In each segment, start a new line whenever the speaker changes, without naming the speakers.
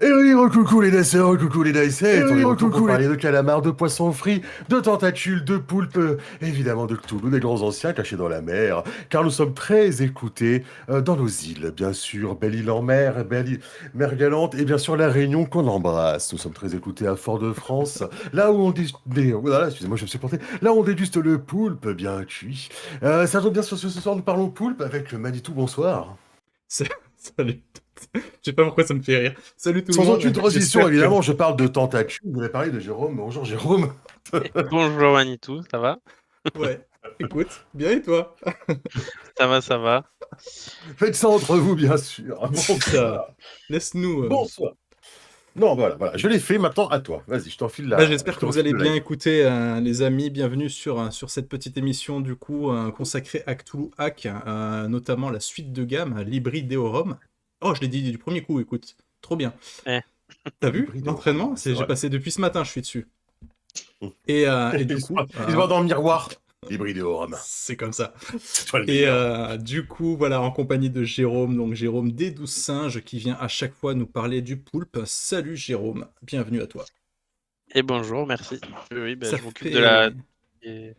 Et oui, recoucou les dicers, recoucou les dicers, on est de retour pour
Coucou les...
parler de calamars, de poissons frits, de tentacules, de poulpes, évidemment de Cthulhu, des grands anciens cachés dans la mer, car nous sommes très écoutés dans nos îles, bien sûr, Belle-Île-en-Mer, Mer Galante, et bien sûr la Réunion qu'on embrasse. Nous sommes très écoutés à Fort-de-France, là où on voilà, excusez-moi, je me suis porté, là où on déguste le poulpe bien cuit. Ça tombe bien sur ce soir, nous parlons poulpe avec Manitou, bonsoir.
Salut. Je sais pas pourquoi ça me fait rire. Salut tout le
Sans
monde.
aucune transition,
J'espère que...
évidemment, je parle de tentacules. Vous voulez parler de Jérôme. Bonjour Jérôme.
Bonjour Manitou, ça va?
Ouais. Écoute, bien et toi?
Ça va, ça va.
Faites ça entre vous, bien sûr.
Ça...
Bonsoir.
Laisse-nous...
Bonsoir. Non, voilà. Je l'ai fait, maintenant à toi. Vas-y, je t'enfile je
J'espère
te
que vous
refile
allez
le
bien
live.
écouter, les amis. Bienvenue sur cette petite émission, du coup, consacrée à Cthulhu Hack, notamment la suite de gamme, Libri Deorum. Oh, je l'ai dit du premier coup, écoute. Trop bien.
Eh,
T'as vu
Hybride au rhum,
l'entraînement?
c'est
J'ai
vrai.
passé depuis ce matin, je suis dessus. Et du coup,
Il se voit dans le miroir. Hybride au rhum.
c'est comme ça.
C'est toi le
Et
meilleur.
du coup, voilà, en compagnie de Jérôme, donc Jérôme des 12 singes, qui vient à chaque fois nous parler du poulpe. Salut Jérôme, bienvenue à toi.
et bonjour, merci. Oui,
Ça
je m'occupe de la...
fait,
Et,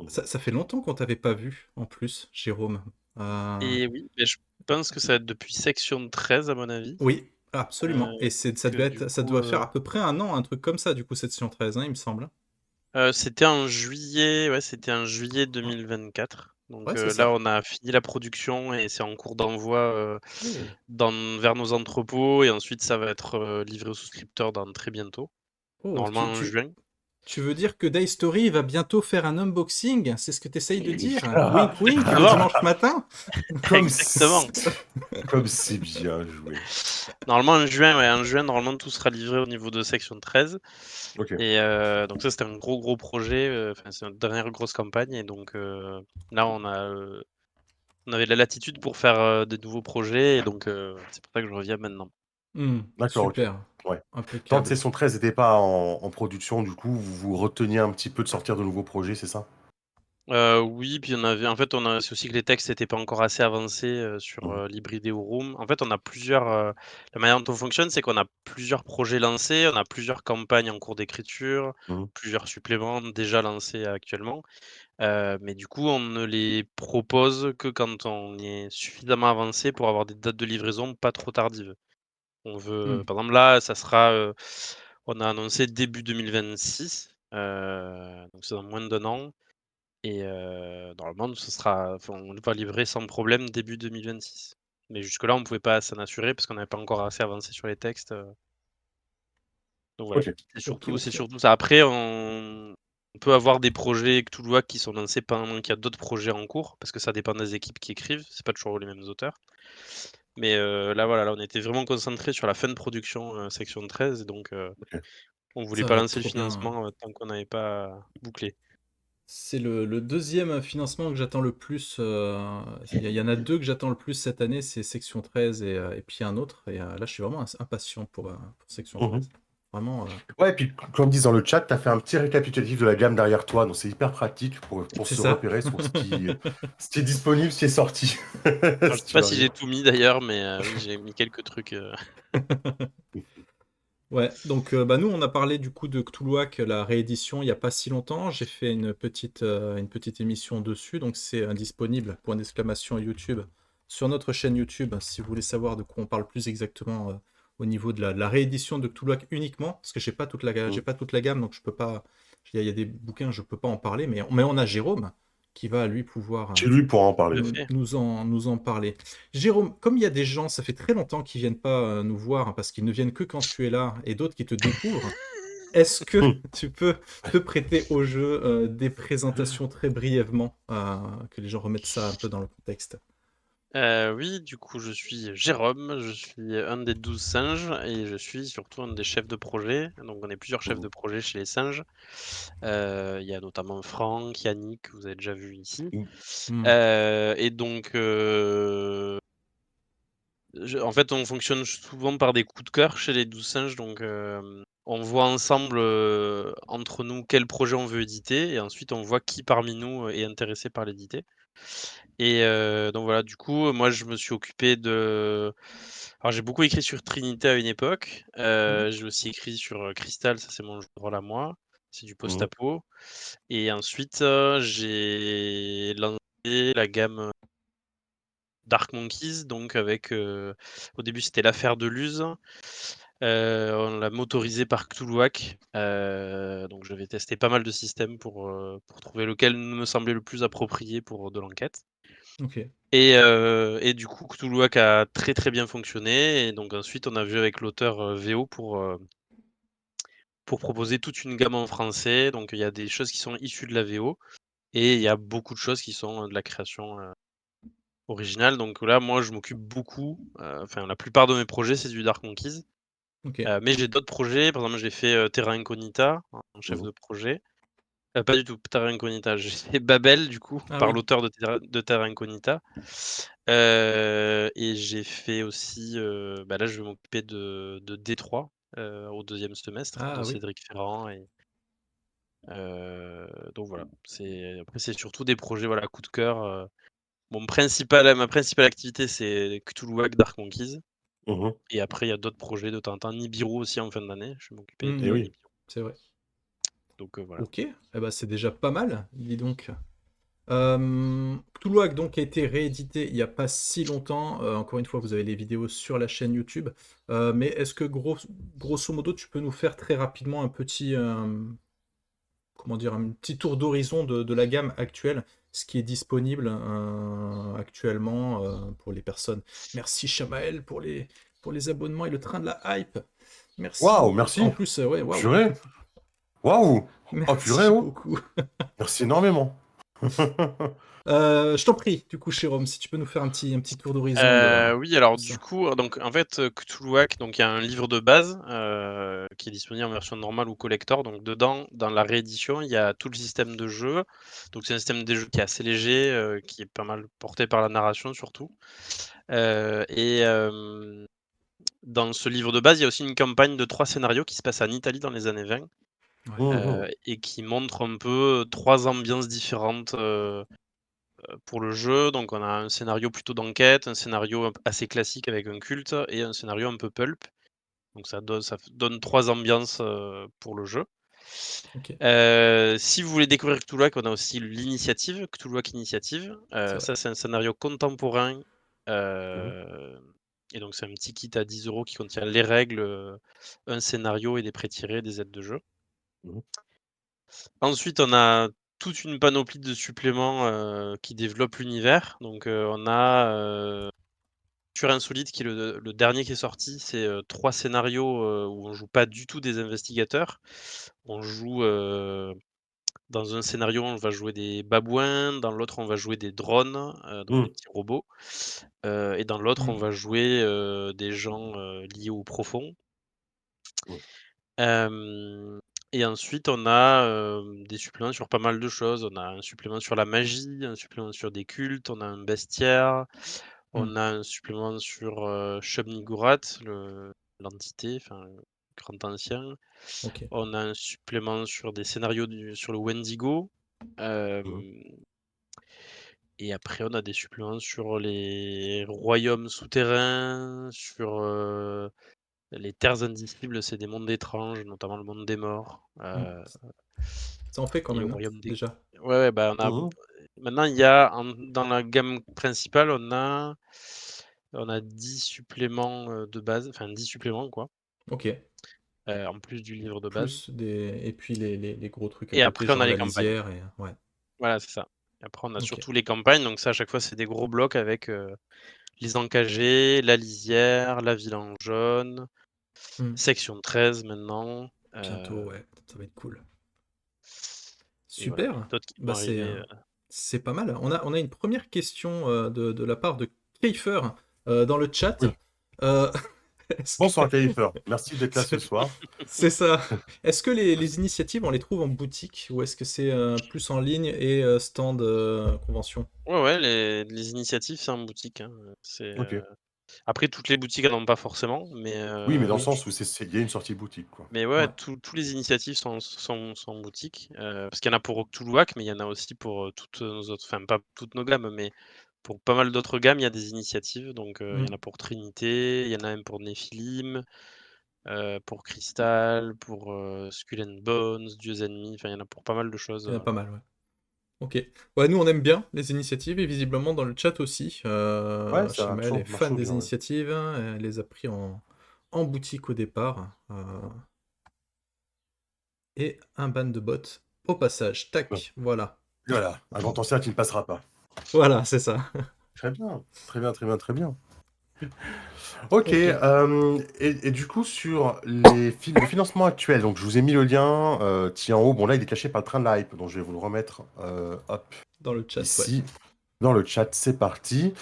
ça fait longtemps qu'on t'avait pas vu, en plus, Jérôme. Euh,
et oui, je pense que ça va être depuis section 13 à mon avis.
Oui,
Euh,
absolument. Et ça
que
devait
du
être, ça
coup,
doit faire à peu près un an, un truc comme ça, du coup, cette session 13, hein, il me semble.
c'était en juillet, ouais, c'était en juillet 2024. Donc
Ouais, c'est
là,
ça.
on a fini la production et c'est en cours d'envoi
Oh.
vers nos entrepôts. Et ensuite, ça va être livré aux souscripteurs dans très bientôt,
Oh,
normalement en juin.
tu veux dire que Day Story va bientôt faire un unboxing? C'est ce que tu essayes de dire?
Ah,
Wink wink, le
Exactement,
dimanche matin?
comme
exactement.
c'est comme c'est bien joué.
Normalement en juin, ouais, en juin, normalement tout sera livré au niveau de section 13.
Ok.
Et donc ça, c'était un gros projet, enfin c'est notre dernière grosse campagne et donc là on avait de la latitude pour faire, des nouveaux projets et donc c'est pour ça que je reviens maintenant.
D'accord, ok.
Super,
Ouais. Tant que
impeccable.
Session 13 n'était pas en production, du coup, vous vous reteniez un petit peu de sortir de nouveaux projets, c'est ça?
Oui, puis c'est aussi que les textes n'étaient pas encore assez avancés, sur,
Mhm.
l'Hybridéorum. En fait, on a plusieurs, la manière dont on fonctionne, c'est qu'on a plusieurs projets lancés, on a plusieurs campagnes en cours d'écriture,
Mhm.
plusieurs suppléments déjà lancés actuellement. Mais du coup, on ne les propose que quand on est suffisamment avancé pour avoir des dates de livraison pas trop tardives. On veut
Hmm.
par exemple là, ça sera, on a annoncé début 2026, donc c'est dans moins d'1 an et normalement on va livrer sans problème début 2026. Mais jusque-là, on pouvait pas s'en assurer parce qu'on n'avait pas encore assez avancé sur les textes, donc voilà.
Ok.
C'est surtout ça. Après, on peut avoir des projets Cthulhuac qui sont lancés pendant qu'il y a d'autres projets en cours, parce que ça dépend des équipes qui écrivent, c'est pas toujours les mêmes auteurs. Mais là, voilà, là, on était vraiment concentré sur la fin de production, section 13 et donc
Ok.
on voulait
Ça
pas
va être
lancer le
trop bien.
financement, tant qu'on n'avait pas bouclé.
C'est le deuxième financement que j'attends le plus. Il y en a deux que j'attends le plus cette année, c'est Section 13 et puis un autre. Et là, je suis vraiment impatient pour Section
Mhm.
13. Vraiment,
Ouais, et puis comme disent dans le chat, tu as fait un petit récapitulatif de la gamme derrière toi, donc c'est hyper pratique pour
c'est
se
ça.
repérer sur ce qui est disponible, ce qui est sorti.
Alors, je
Si
sais
tu
pas
veux
si
rien.
j'ai tout mis d'ailleurs, mais oui, j'ai mis quelques trucs.
Ouais, donc bah, nous on a parlé du coup de Cthulhuac, la réédition, il n'y a pas si longtemps. J'ai fait une petite émission dessus, donc c'est disponible, point d'exclamation YouTube, sur notre chaîne YouTube, si vous voulez savoir de quoi on parle plus exactement au niveau de la réédition de Cthulhuac uniquement, parce que j'ai
Mhm.
pas toute la gamme, donc je peux pas. Il y a des bouquins, je peux pas en parler, mais on a Jérôme qui va lui pouvoir
Chez lui pour en parler,
Tout à
ouais.
fait.
nous en parler. Jérôme, comme il y a des gens, ça fait très longtemps qu'ils viennent pas nous voir, hein, parce qu'ils ne viennent que quand tu es là, et d'autres qui te découvrent, est-ce que tu peux te prêter au jeu des présentations très brièvement, que les gens remettent ça un peu dans le contexte?
Oui, du coup, je suis Jérôme, je suis un des 12 singes et je suis surtout un des chefs de projet. Donc on est plusieurs chefs de
Mhm.
projet chez les singes. Il y a notamment Franck, Yannick, que vous avez déjà vu ici.
Mhm.
Hmm.
Et donc, en fait, on fonctionne souvent par des coups de cœur chez les 12 singes. Donc, on voit ensemble, entre nous, quel projet on veut éditer et ensuite on voit qui parmi nous est intéressé par l'éditer. Et donc voilà, du coup, moi je me suis occupé de alors j'ai beaucoup écrit sur Trinité à une époque,
Mmh.
j'ai aussi écrit sur, Crystal, ça c'est mon jeu de rôle à moi, c'est du
Mmh.
post-apo et ensuite, j'ai lancé la gamme, Dark Monkeys donc avec, au début c'était l'affaire de Luz, on l'a motorisé par Cthulhuac, donc je vais tester pas mal de systèmes pour trouver lequel me semblait le plus approprié pour de l'enquête.
OK.
Et du coup, Cthulhuac a très, très bien fonctionné et donc ensuite on a vu avec l'auteur, VO pour proposer toute une gamme en français. Donc il y a des choses qui sont issues de la VO et il y a beaucoup de choses qui sont, de la création, originale. Donc là, moi, je m'occupe beaucoup, enfin la plupart de mes projets, c'est du Dark Monkeys,
OK.
mais j'ai d'autres projets. Par exemple, j'ai fait, Terra Incognita en chef
Mmh.
de projet. Pas du tout, Terra Incognita, j'ai fait Babel du coup,
Ah
par
oui.
l'auteur de Terra Incognita. Et j'ai fait aussi, bah, là je vais m'occuper de Détroit, au deuxième semestre, de
Ah oui.
Cédric Ferrand et donc voilà. Après c'est surtout des projets, voilà, coup de cœur, ma principale activité c'est Cthulhuac Dark Monkeys
Mmh.
et après il y a d'autres projets de temps en temps. Nibiru aussi en fin d'année, je vais m'occuper
Mmh,
de
Et
ouais,
oui.
Nibiru,
c'est vrai.
donc voilà.
OK. Eh bah, c'est déjà pas mal, dis donc. Cthulhuac donc a été réédité il y a pas si longtemps. Encore une fois, vous avez les vidéos sur la chaîne YouTube. Mais est-ce que grosso modo, tu peux nous faire très rapidement un petit, comment dire? Un petit tour d'horizon de la gamme actuelle, ce qui est disponible, actuellement, pour les personnes. Merci Chamaël pour les abonnements et le train de la hype. Merci
Waouh,
beaucoup. En
merci.
plus, ouais, waouh,
Purée. Waouh. Oh, purée,
merci
oh.
beaucoup.
Merci énormément.
Je t'en prie, du coup, Jérôme, si tu peux nous faire un petit tour d'horizon
Oui,
de
alors du
ça.
coup, donc en fait, Cthulhuac, donc il y a un livre de base, qui est disponible en version normale ou collector. Donc dedans, dans la réédition, il y a tout le système de jeu. Donc c'est un système de jeu qui est assez léger, qui est pas mal porté par la narration surtout. Et dans ce livre de base, il y a aussi une campagne de 3 scénarios qui se passe en Italie dans les années 20,
Ouais.
Mhm.
et qui montre un peu 3 ambiances différentes, pour le jeu. Donc on a un scénario plutôt d'enquête, un scénario assez classique avec un culte et un scénario un peu pulp. Donc ça donne 3 ambiances, pour le jeu.
OK,
Si vous voulez découvrir Cthulhuac, on a aussi l'Initiative, Cthulhuac Initiative.
c'est vrai.
Ça, c'est un scénario contemporain,
Mhm.
heu et donc c'est un petit kit à 10 € qui contient les règles, un scénario et des pré-tirés, des aides de jeu.
Mhm.
Ensuite, on a toute une panoplie de suppléments, qui développent l'univers. Donc, on a, Sur Insolite qui est le dernier qui est sorti, c'est, 3 scénarios, où on joue pas du tout des investigateurs. On joue, dans un scénario, on va jouer des babouins, dans l'autre, on va jouer des drones, donc des
Mhm.
petits robots, et dans l'autre, on
Mmh.
va jouer, des gens, liés au profond.
Mhm.
Hem et ensuite on a, des suppléments sur pas mal de choses. On a un supplément sur la magie, un supplément sur des cultes, on a un bestiaire,
Mmh.
on a un supplément sur, Shub-Niggurath, l'entité, enfin, le grand ancien.
OK.
On a un supplément sur des scénarios sur le Wendigo,
Mhm.
hem et après on a des suppléments sur les royaumes souterrains, sur, les terres indicibles, c'est des mondes étranges, notamment le monde des morts,
Mmh. Ça en fait quand
et le
même, hein,
royaume des
déjà.
ouais, ouais, bah,
Mhm.
maintenant il y a dans la gamme principale, on a 10 suppléments, de base, enfin 10 suppléments quoi,
OK.
en plus du livre de base
Plus des et puis les gros trucs à
et
côté,
après on a
genre
les
la
campagnes.
lisière et ouais.
Voilà, c'est ça. Et après on a
OK.
surtout les campagnes, donc ça à chaque fois c'est des gros blocs avec, les encagés, la lisière, la ville en jaune,
Mmh.
section 13 maintenant,
Bientôt, ouais, ça va être cool.
et voilà,
Super!
d'autres qui vont
Bah,
arriver,
c'est pas mal. On a une première question, de la part de Keifer, dans le chat.
Oui.
Heu, est-ce
Bonsoir,
que
Kalifer. Merci d'être là ce soir.
c'est ça. Est-ce que les initiatives, on les trouve en boutique ou est-ce que c'est, plus en ligne et stand, convention?
Ouais, ouais, les initiatives, c'est en boutique, hein, c'est,
Ok.
Après, toutes les boutiques n'en ont pas forcément,
Oui, mais dans le
Oui,
sens où il y a une sortie boutique, quoi.
mais ouais,
ouais.
tous les initiatives sont en boutique, parce qu'il y en a pour Cthulhuac, mais il y en a aussi pour, toutes nos autres, enfin pas toutes nos gammes, mais pour pas mal d'autres gammes, il y a des initiatives. Donc, il y
Mmh.
en a pour Trinité, il y en a un pour Nephilim, pour Crystal, pour, Skull and Bones, Dieux Ennemis, enfin il y en a pour pas mal de choses,
Il y en a pas mal, ouais. OK. Ouais, nous, on aime bien les initiatives et visiblement dans le chat aussi.
Ouais, ça a
Chimel est
toujours
fan
marché
des
bien, ouais.
initiatives, hein, elle les a pris en boutique au départ. Et un ban de bots au passage.
Bon,
Tac, voilà.
voilà, un grand ancien qui ne passera pas.
Voilà, c'est ça.
Très bien, très bien, très bien, très bien. OK,
OK.
et du coup, sur le financement actuel, donc je vous ai mis le lien, en haut. Bon, là, il est caché par le train de la hype, donc je vais vous le remettre, hop,
Dans le chat, ouais.
ici, dans le chat. C'est parti.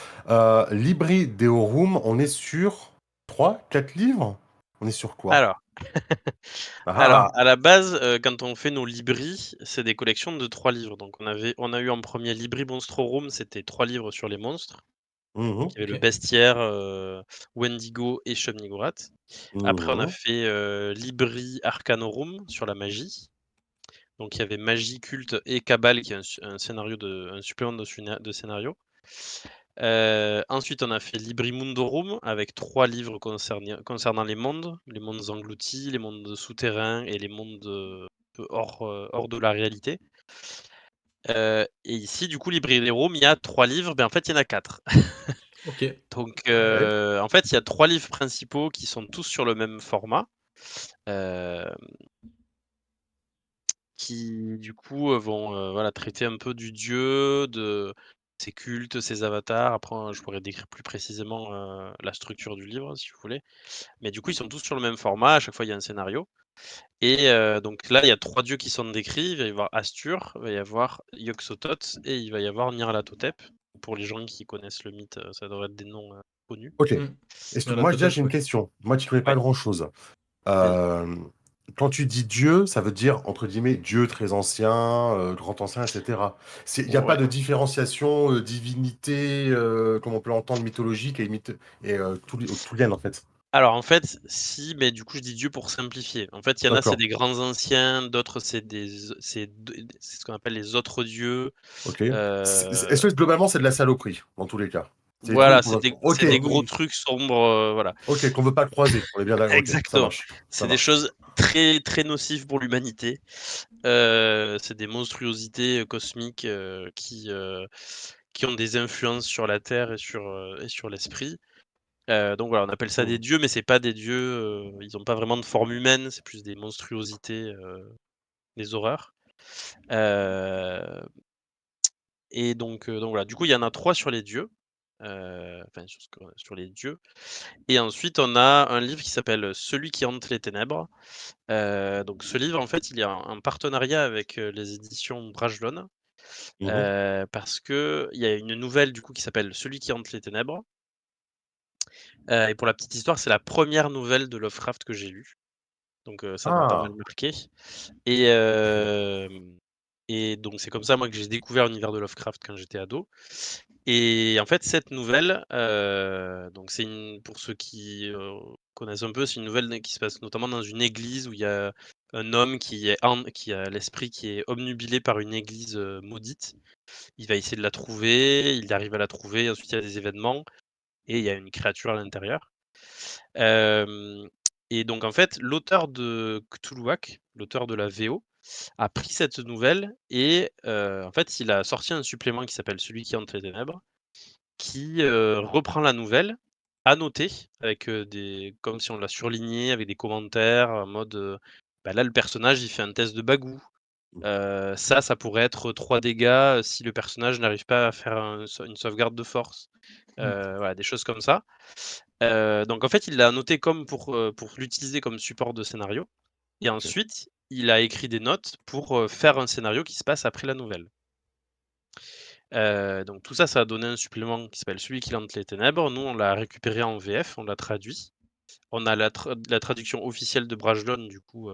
Libri Deorum, on est sur 3, 4 livres? On est sur quoi?
Alors
Ah
alors,
ah!
à la base, quand on fait nos libris, c'est des collections de 3 livres. Donc on a eu en premier Libri Monstrorum, c'était 3 livres sur les monstres. Donc
Mmh.
il y avait le
OK.
bestiaire, Wendigo et Shub-Niggurath. Après on a
Mmh.
fait, Libri Arcanorum sur la magie. Donc il y avait magie, culte et cabale qui est un supplément de scénario. Ensuite on a fait Libri Mundorum avec 3 livres concernant les mondes engloutis, les mondes souterrains et les mondes, peu hors de la réalité. Et ici du coup Libri Lerum, il y a 3 livres, en fait il y en a 4.
OK.
Donc,
Ouais.
en fait, il y a 3 livres principaux qui sont tous sur le même format, heu, qui du coup, vont, voilà, traiter un peu du dieu, de ses cultes, ses avatars. Après, je pourrais décrire plus précisément, la structure du livre, si vous voulez. Mais du coup, ils sont tous sur le même format, à chaque fois il y a un scénario. Et donc là, il y a 3 dieux qui sont décrits. Il va y avoir Astur, il va y avoir Yog-Sothoth et il va y avoir Nyarlathotep. Pour les gens qui connaissent le mythe, ça devrait être des noms, connus.
OK.
Mmh.
Moi, déjà,
Nyarlathotep,
j'ai une
ouais.
question. Moi, tu connais pas
Ouais,
grand-chose.
vas-y.
Quand tu dis Dieu, ça veut dire, entre guillemets, Dieu très ancien, grand ancien, etc. Il n'y a pas
Ouais.
de différenciation, divinité, comme on peut l'entendre, mythologique et toulienne, en fait.
Alors en fait, si, mais du coup je dis Dieu pour simplifier. En fait, il y en a, c'est
D'accord.
des grands anciens, d'autres c'est ce qu'on appelle les autres dieux.
OK.
Heu,
Est-ce que globalement, c'est de la saloperie, dans tous les cas? C'est des trucs
voilà,
qu'on
c'est
OK,
des gros trucs sombres, voilà.
OK, qu'on veut pas croiser. On est bien d'accord. OK, ça
Exactement.
marche. Ça
C'est des
marche.
choses très, très nocives pour l'humanité. C'est des monstruosités, cosmiques, qui ont des influences sur la terre et sur l'esprit. Donc voilà, on appelle ça des
Mmh.
dieux, mais c'est pas des dieux, ils ont pas vraiment de forme humaine, c'est plus des monstruosités, des horreurs. Heu donc voilà, du coup, il y en a 3 sur les dieux, enfin sur les dieux. Et ensuite, on a un livre qui s'appelle Celui qui hante les ténèbres. Donc ce livre, en fait, il est en partenariat avec, les éditions Brajlon,
Mmh.
parce qu'il y a une nouvelle, du coup, qui s'appelle Celui qui hante les ténèbres. Et pour la petite histoire, c'est la première nouvelle de Lovecraft que j'ai lue. Donc ça m'a pas mal
Ah!
marqué. Et hem et donc c'est comme ça, moi, que j'ai découvert l'univers de Lovecraft quand j'étais ado. Et en fait, cette nouvelle, donc c'est une pour ceux qui, connaissent un peu, c'est une nouvelle qui se passe notamment dans une église où il y a un homme qui a l'esprit qui est obnubilé par une église, maudite. Il va essayer de la trouver, il arrive à la trouver, ensuite il y a des événements et il y a une créature à l'intérieur. Hem et donc en fait, l'auteur de Cthulhuac, l'auteur de la VO, a pris cette nouvelle et en fait, il a sorti un supplément qui s'appelle Celui qui hante les ténèbres, qui, reprend la nouvelle, annotée avec, des comme si on l'a surlignée avec des commentaires en mode, bah, là, le personnage, il fait un test de bagou. Ça pourrait être 3 dégâts, si le personnage n'arrive pas à faire une sauvegarde de force.
Mmh.
Voilà, des choses comme ça. Donc en fait, il l'a annoté comme pour l'utiliser comme support de scénario et
OK.
ensuite, il a écrit des notes pour, faire un scénario qui se passe après la nouvelle. Donc tout ça, ça a donné un supplément qui s'appelle Celui qui hante les ténèbres. Nous, on l'a récupéré en VF, on l'a traduit. On a la traduction officielle de Brajlon du coup,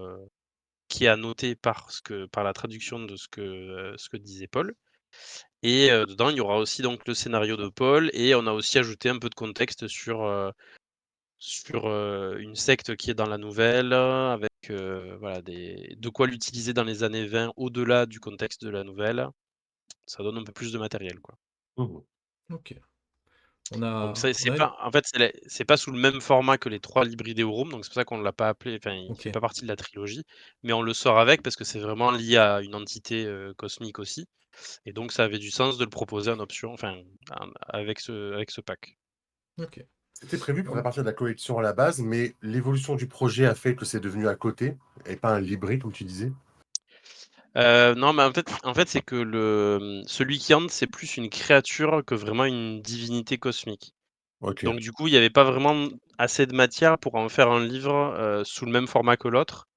qui est annotée par la traduction de ce que disait Paul. Et dedans, il y aura aussi donc le scénario de Paul et on a aussi ajouté un peu de contexte sur une secte qui est dans la nouvelle, avec, voilà des de quoi l'utiliser dans les années 20 au-delà du contexte de la nouvelle. Ça donne un peu plus de matériel, quoi.
Mmh.
OK. On
Donc
a
ça,
on
c'est
a une
pas en fait, c'est pas sous le même format que les 3 livres Idéorum, donc c'est pour ça qu'on l'a pas appelé, enfin, il fait
OK.
pas partie de la trilogie, mais on le sort avec parce que c'est vraiment lié à une entité, cosmique aussi et donc ça avait du sens de le proposer en option, enfin, avec ce pack.
OK.
C'était prévu pour faire
On
partie de la collection à la base, mais l'évolution du projet a fait que c'est devenu à côté et pas un libri comme tu disais?
Non, mais en fait, c'est que celui qui hante, c'est plus une créature que vraiment une divinité cosmique.
OK.
Donc du coup, il y avait pas vraiment assez de matière pour en faire un livre, sous le même format que l'autre.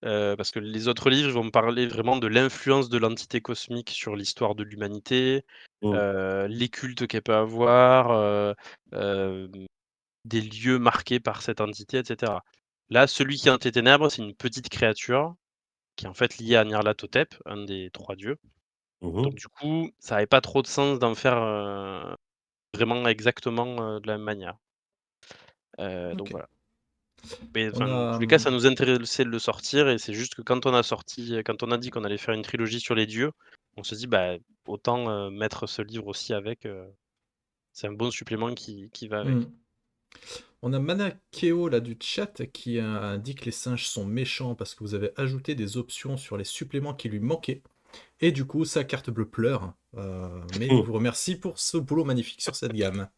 Parce que les autres livres, ils vont me parler vraiment de l'influence de l'entité cosmique sur l'histoire de l'humanité,
Mmh.
les cultes qu'elle peut avoir, hem, des lieux marqués par cette entité et cetera. Là, celui qui est tes ténèbres, c'est une petite créature qui est en fait liée à Nyarlathotep, un des 3 dieux.
Mmh.
Donc du coup, ça avait pas trop de sens d'en faire, vraiment exactement, de la même manière. Donc
OK.
voilà. Mais
On
enfin, dans
a,
tous les cas, ça nous intéressait de le sortir et c'est juste que quand on a dit qu'on allait faire une trilogie sur les dieux, on se dit: «Bah, autant, mettre ce livre aussi avec, c'est un bon supplément qui va avec».
mmh, on a Manakeo là du chat qui indique: «Les singes sont méchants parce que vous avez ajouté des options sur les suppléments qui lui manquaient et du coup sa carte bleue pleure, mais il
Mmh.
vous remercie pour ce boulot magnifique sur cette gamme».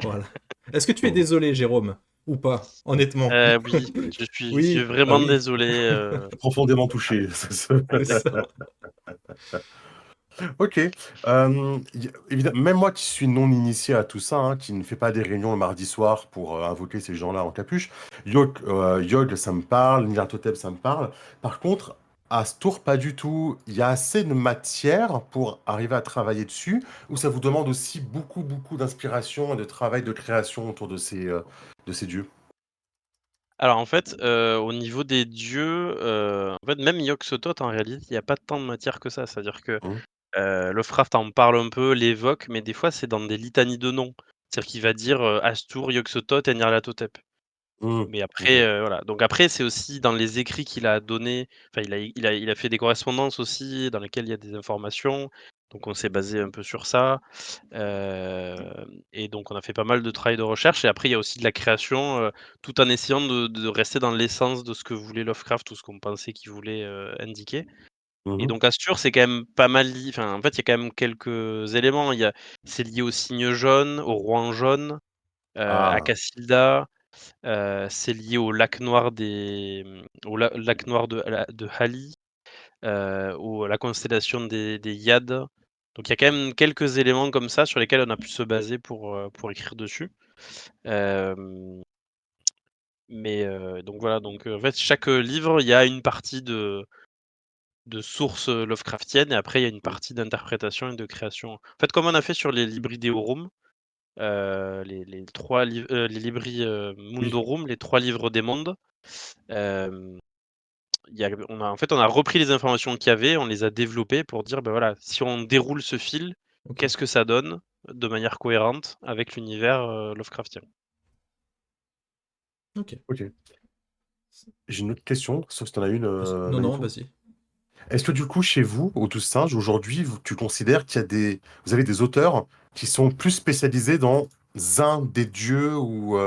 Voilà. Est-ce que tu es
Mmh.
désolé, Jérôme? Ou pas? Honnêtement?
Oui, je suis
Oui, ah
vraiment
oui,
désolé,
Profondément touché.
c'est ça.
OK. Même moi qui suis non initié à tout ça, hein, qui ne fait pas des réunions le mardi soir pour, invoquer ces gens-là en capuche, Yogg, ça me parle, Nyarlathotep, ça me parle. Par contre, Astur, pas du tout. Il y a assez de matière pour arriver à travailler dessus, ou ça vous demande aussi beaucoup, beaucoup d'inspiration et de travail de création autour de ces dieux?
Alors en fait, au niveau des dieux, en fait, même Yog-Sothoth, en réalité, il y a pas tant de matière que ça. C'est-à-dire que,
Mmh.
Lovecraft en parle un peu, l'évoque, mais des fois, c'est dans des litanies de noms. C'est-à-dire qu'il va dire, Hastur, Yog-Sothoth et Nyarlathotep.
Mmh.
Mais après,
OK.
voilà. Donc après, c'est aussi dans les écrits qu'il a donnés, enfin, il a fait des correspondances aussi dans lesquelles il y a des informations. Donc on s'est basé un peu sur ça. Et donc on a fait pas mal de travail de recherche et après il y a aussi de la création, tout en essayant de rester dans l'essence de ce que voulait Lovecraft ou ce qu'on pensait qu'il voulait, indiquer. Et
Mmh.
donc Astur, c'est quand même pas mal enfin, en fait, il y a quand même quelques éléments. C'est lié au cygne jaune, au roi jaune, à
Ah.
Cassilda, c'est lié au lac noir au lac noir de Hali, ou la constellation des Yad. Donc il y a quand même quelques éléments comme ça sur lesquels on a pu se baser pour écrire dessus. Hem, donc voilà, donc en fait, chaque, livre, il y a une partie de source, Lovecraftienne et après il y a une
Mmh.
partie d'interprétation et de création. En fait, comme on a fait sur les Libri Deorum, les 3 livres, les Libri,
Oui.
Mundorum, les 3 livres des mondes, hem on a repris les informations qu'il y avait, on les a développées pour dire: «Bah, voilà, si on déroule ce fil,
OK,
qu'est-ce que ça donne de manière cohérente avec l'univers, Lovecraftien?»
OK.
OK. J'ai une autre question, sauf si tu en as une,
Non, non,
Manitou?
vas-y.
Est-ce que du coup, chez vous, au Douze Singes, aujourd'hui, tu considères qu'il y a vous avez des auteurs qui sont plus spécialisés dans un des dieux ou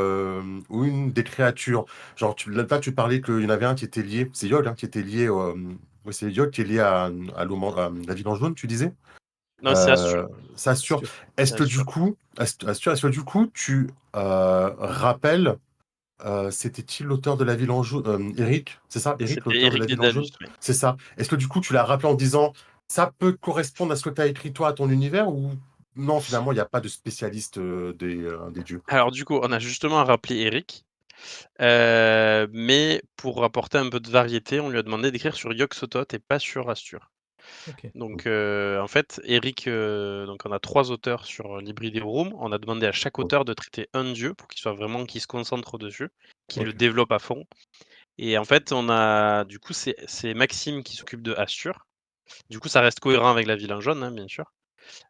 une des créatures? Genre, là, tu parlais qu'il y en avait un qui était lié, c'est Yogg, hein, qui était lié, ouais, c'est Yogg qui est lié à la ville en jaune, tu disais?
Non, c'est Assur,
Euh, Ça assure.
Sûr.
Est-ce
c'est
que du
Assur.
coup, est-ce que du coup, tu rappelles, c'était-il l'auteur de La Ville en jaune? Eric, c'est ça? Eric,
C'était
l'auteur de La
Éric
Ville en
Dédalus,
jaune?
oui.
C'est ça. Est-ce que du coup, tu l'as rappelé en disant, ça peut correspondre à ce que tu as écrit toi, à ton univers, ou non, finalement, il n'y a pas de spécialiste des dieux?
Alors du coup, on a justement rappelé Éric, mais pour apporter un peu de variété, on lui a demandé d'écrire sur Yog-Sothoth et pas sur Assur.
OK.
Donc, en fait, Éric, donc on a 3 auteurs sur Librideorum. On a demandé à chaque
Mm.
auteur de traiter un dieu pour qu'il se concentre dessus, qu'il le
Ok.
développe à fond et en fait, on a du coup, c'est Maxime qui s'occupe de Assur. Du coup, ça reste cohérent avec la Vilain jaune, hein, bien sûr.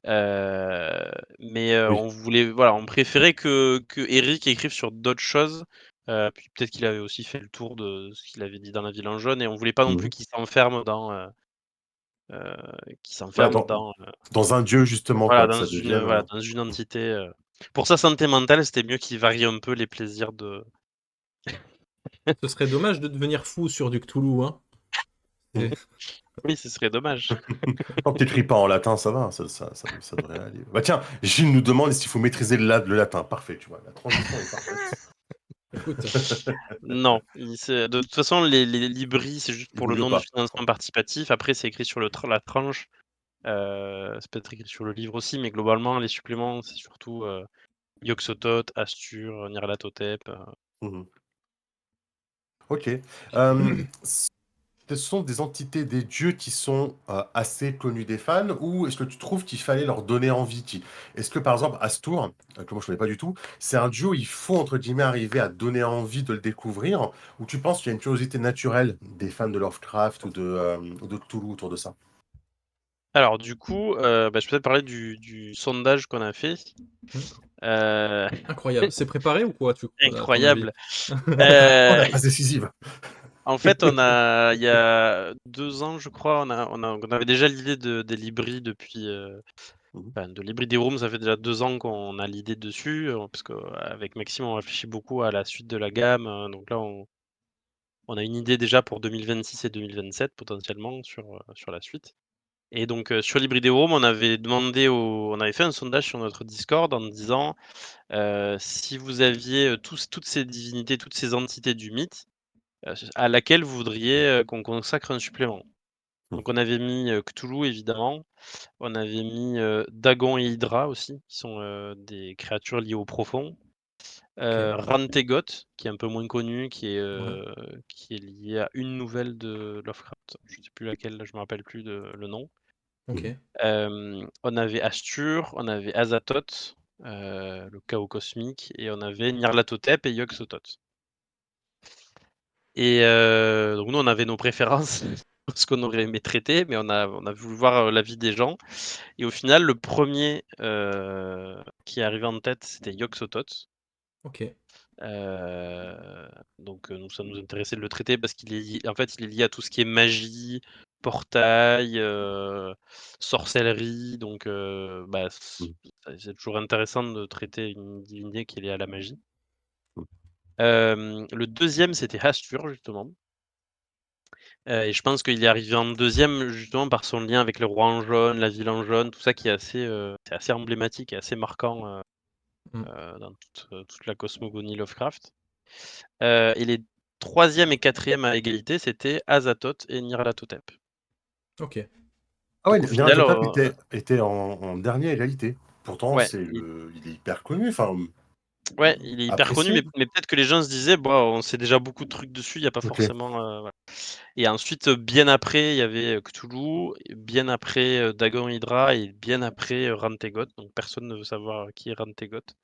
Mais
Oui.
on voulait voilà, on préférait que Eric écrive sur d'autres choses, puis peut-être qu'il avait aussi fait le tour de ce qu'il avait dit dans La Ville en jaune et on voulait pas non plus
Mmh.
qu'il
Ouais,
s'enferme dans,
dans un dieu justement
voilà,
quoi, que ça devienne,
dans une entité, pour sa santé mentale, c'était mieux qu'il varie un peu les plaisirs de
Ce serait dommage de devenir fou sur du Cthulhu, hein. C'est
oui, ce serait dommage.
Tant que t'écris pas en latin, ça va, ça devrait aller. Bah tiens, Gilles nous demande s'il faut maîtriser le latin. Parfait, tu vois, la transition est parfaite.
écoute,
Non, il c'est de toute façon, les libris, c'est juste
Il
pour
vaut
le
mieux
nom du
pas.
financement participatif. Après, c'est écrit sur la tranche. C'est peut-être écrit sur le livre aussi, mais globalement, les suppléments, c'est surtout, Yog-Sothoth, Astur, Nyarlathotep,
Mhm. Ok. Euh, ce sont des entités, des dieux qui sont assez connus des fans, ou est-ce que tu trouves qu'il fallait leur donner envie Est-ce que par exemple Astur, que moi je connais pas du tout, c'est un dieu où il faut entre guillemets arriver à donner envie de le découvrir, ou tu penses qu'il y a une curiosité naturelle des fans de Lovecraft ou de Cthulhu autour de ça?
alors du coup, bah, je peux peut-être parler du sondage qu'on a fait.
mmh,
Heu,
incroyable. C'est préparé ou quoi, à ton avis?
incroyable.
Oh,
Heu,
la passe décisive!
En fait, il y a 2 ans, je crois, on avait déjà l'idée des libris depuis,
Mhm.
enfin de l'Hybrid Room, ça fait déjà 2 ans qu'on a l'idée dessus, parce qu'avec Maxime, on réfléchit beaucoup à la suite de la gamme, donc là, on a une idée déjà pour 2026 et 2027 potentiellement sur la suite et donc sur l'Hybrid Room, on avait fait un sondage sur notre Discord en disant, si vous aviez, toutes ces divinités, toutes ces entités du mythe, à laquelle vous voudriez, qu'on consacre un supplément?
Mhm.
Donc on avait mis, Cthulhu évidemment, on avait mis, Dagon et Hydra aussi, qui sont, des créatures liées au profond.
OK,
Rantegoth, qui est un peu moins connu,
ouais,
qui est lié à une nouvelle de Lovecraft. Je ne sais plus laquelle, je me rappelle plus le nom.
OK,
On avait Astur, on avait Azathoth, le chaos cosmique et on avait Nyarlathotep et Yog-Sothoth. Et donc nous, on avait nos préférences, ce qu'on aurait aimé traiter, mais on a voulu voir, l'avis des gens et au final, le premier qui est arrivé en tête, c'était Yog-Sothoth.
OK,
Donc nous, ça nous intéressait de le traiter parce qu'il est lié en fait, il est lié à tout ce qui est magie, portail, sorcellerie, donc bah,
Mhm.
c'est toujours intéressant de traiter une divinité qui est liée à la magie.
Mhm.
Le deuxième, c'était Hastur, justement, et je pense qu'il est arrivé en deuxième justement par son lien avec le roi en jaune, la ville en jaune, tout ça qui est c'est assez emblématique et assez marquant,
mmh,
dans toute la cosmogonie Lovecraft. Et les troisième et quatrième à égalité, c'était Azathoth et Nyarlathotep.
OK.
Ah ouais,
Donc au final,
Nyarlathotep était en dernière égalité. Pourtant,
ouais,
il est hyper connu, enfin,
ouais, il est hyper connu,
apprécié.
mais peut-être que les gens se disaient: «Bon, on sait déjà beaucoup de trucs dessus, il y a pas
Ok.
forcément, voilà». Et ensuite, bien après, il y avait, Cthulhu, et bien après, Dagon Hydra et bien après, Rantegoth. Donc personne ne veut savoir qui est Rantegoth.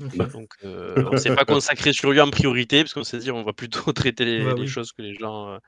OK.
Donc on s'est pas consacré sur lui en priorité parce qu'on s'est dit: «On va plutôt traiter
Bah,
les
oui.
choses que les gens,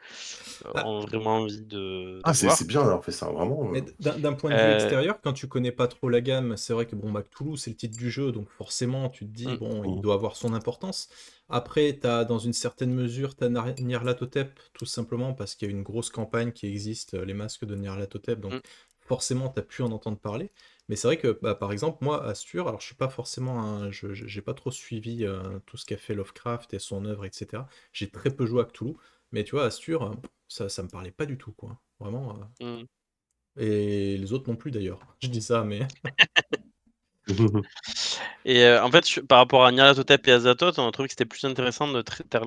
Bah,
ont vraiment envie de
Ah, c'est
voir».
bien d'avoir fait ça, vraiment.
mais d'un point de vue
Heu,
extérieur, quand tu connais pas trop la gamme, c'est vrai que bon, bah, Cthulhu, c'est le titre du jeu, donc forcément, tu te dis:
mmh,
«Bon, il
Mhm.
doit avoir son importance». Après, t'as dans une certaine mesure, tu as Nyarlathotep, tout simplement parce qu'il y a une grosse campagne qui existe, les masques de Nyarlathotep, donc
mmh,
forcément, tu as pu en entendre parler. Mais c'est vrai que, bah, par exemple, moi, Astur, alors je suis pas forcément un j'ai pas trop suivi, tout ce qu'a fait Lovecraft et son œuvre et cetera. J'ai très peu joué à Cthulhu, mais tu vois, Astur, ça me parlait pas du tout, quoi. Vraiment,
mmh.
et les autres non plus d'ailleurs. Je dis ça, mais
Et en fait, par rapport à Nyarlathotep et Azathoth, on a trouvé que c'était plus intéressant de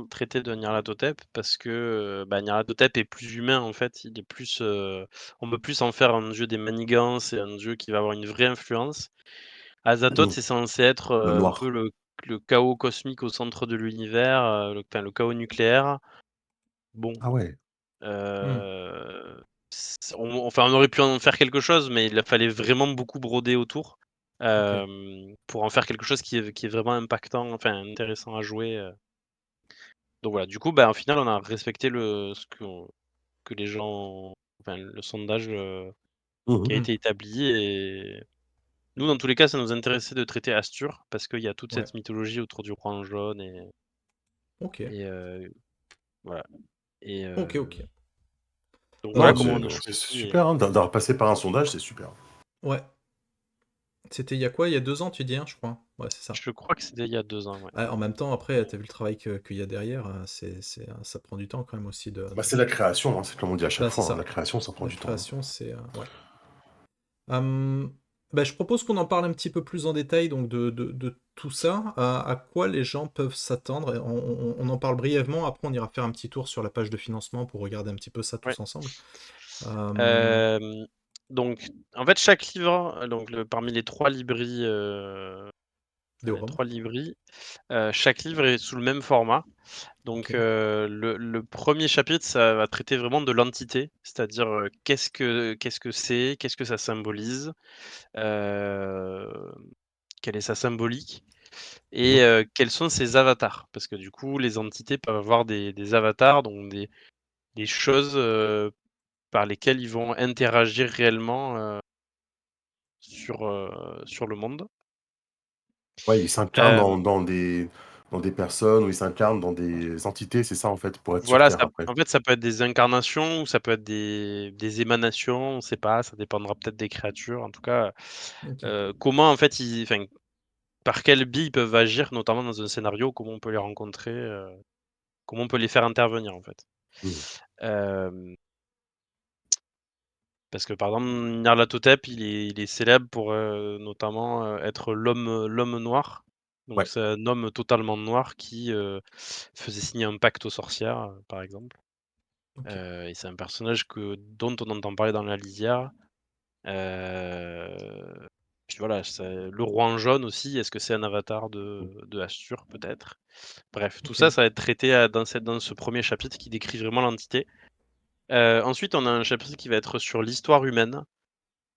traiter de Nyarlathotep parce que, bah, Nyarlathotep est plus humain, en fait. Il est plus, on peut plus en faire un dieu des manigances et un dieu qui va avoir une vraie influence. Azathoth, c'est censé être,
Le
un peu
noir.
le chaos cosmique au centre de l'univers, le chaos nucléaire. Bon,
Ah ouais.
mmh,
enfin, on aurait pu en faire quelque chose, mais il a fallait vraiment beaucoup broder autour,
OK.
pour en faire quelque chose qui est vraiment impactant, enfin intéressant à jouer, donc voilà, du coup, bah, au final, on a respecté que les gens enfin le sondage,
Mmh
qui a
mh.
Mmh.
été établi et nous, dans tous les cas, ça nous intéressait de traiter Astur parce qu'il y a toute
Ouais.
cette mythologie autour du roi en jaune
OK.
et voilà et
OK, OK.
donc voilà
Non,
comment
Hem,
on a
c'est
choisi et
super, hein, d'avoir passé par un sondage, c'est super.
ouais. C'était il y a quoi? Il y a 2 ans, tu dis, hein, je crois? Ouais, c'est ça.
je crois que c'était il y a 2 ans, ouais.
Ah, en même temps, après, tu as vu le travail qu'il y a derrière, ça prend du temps quand même aussi
Bah, c'est la création, hein, c'est comme on dit à chaque
bah, c'est
fois, hein, la
ça.
création, ça prend
La
du temps, hein.
création, ouais. Hem, Bah, je propose qu'on en parle un petit peu plus en détail donc de tout ça. À quoi les gens peuvent s'attendre? Et on en parle brièvement, après on ira faire un petit tour sur la page de financement pour regarder un petit peu ça
Ouais.
tous ensemble. Hem,
Hem, donc en fait, chaque livre, donc parmi les 3 libris,
des
les
Roms.
3 libris, chaque livre est sous le même format. Donc
OK,
le 1er chapitre, ça va traiter vraiment de l'entité, c'est-à-dire, qu'est-ce que c'est? Qu'est-ce que ça symbolise? Heu, Quelle est sa symbolique?
Mmh
Et
mh.
quels sont ses avatars? Parce que du coup, les entités peuvent avoir des avatars, donc des choses, par lesquelles ils vont interagir réellement, sur le monde.
Ouais, il s'incarne
Hem,
dans des personnes ou il s'incarne dans des entités, c'est ça, en fait, pour être sur
voilà,
terre
ça
après?
en fait, ça peut être des incarnations ou ça peut être des émanations, on ne sait pas, ça dépendra peut-être des créatures. En tout cas,
OK,
comment en fait ils enfin, par quel biais ils peuvent agir, notamment dans un scénario, comment on peut les rencontrer, comment on peut les faire intervenir, en fait.
Mmh.
Hem Parce que par exemple, Nyarlathotep, il est célèbre pour, notamment, être l'homme noir. Donc
Ouais.
c'est un homme totalement noir qui, faisait signer un pacte aux sorcières, par exemple.
OK,
Et c'est un personnage dont on entend parler dans la lisière. Heu, Puis voilà, c'est le roi en jaune aussi, est-ce que c'est un avatar
Mmh.
de Assur peut-être? Bref, tout ça,
OK,
ça va être traité, dans ce premier chapitre qui décrit vraiment l'entité. Ensuite, on a un chapitre qui va être sur l'histoire humaine.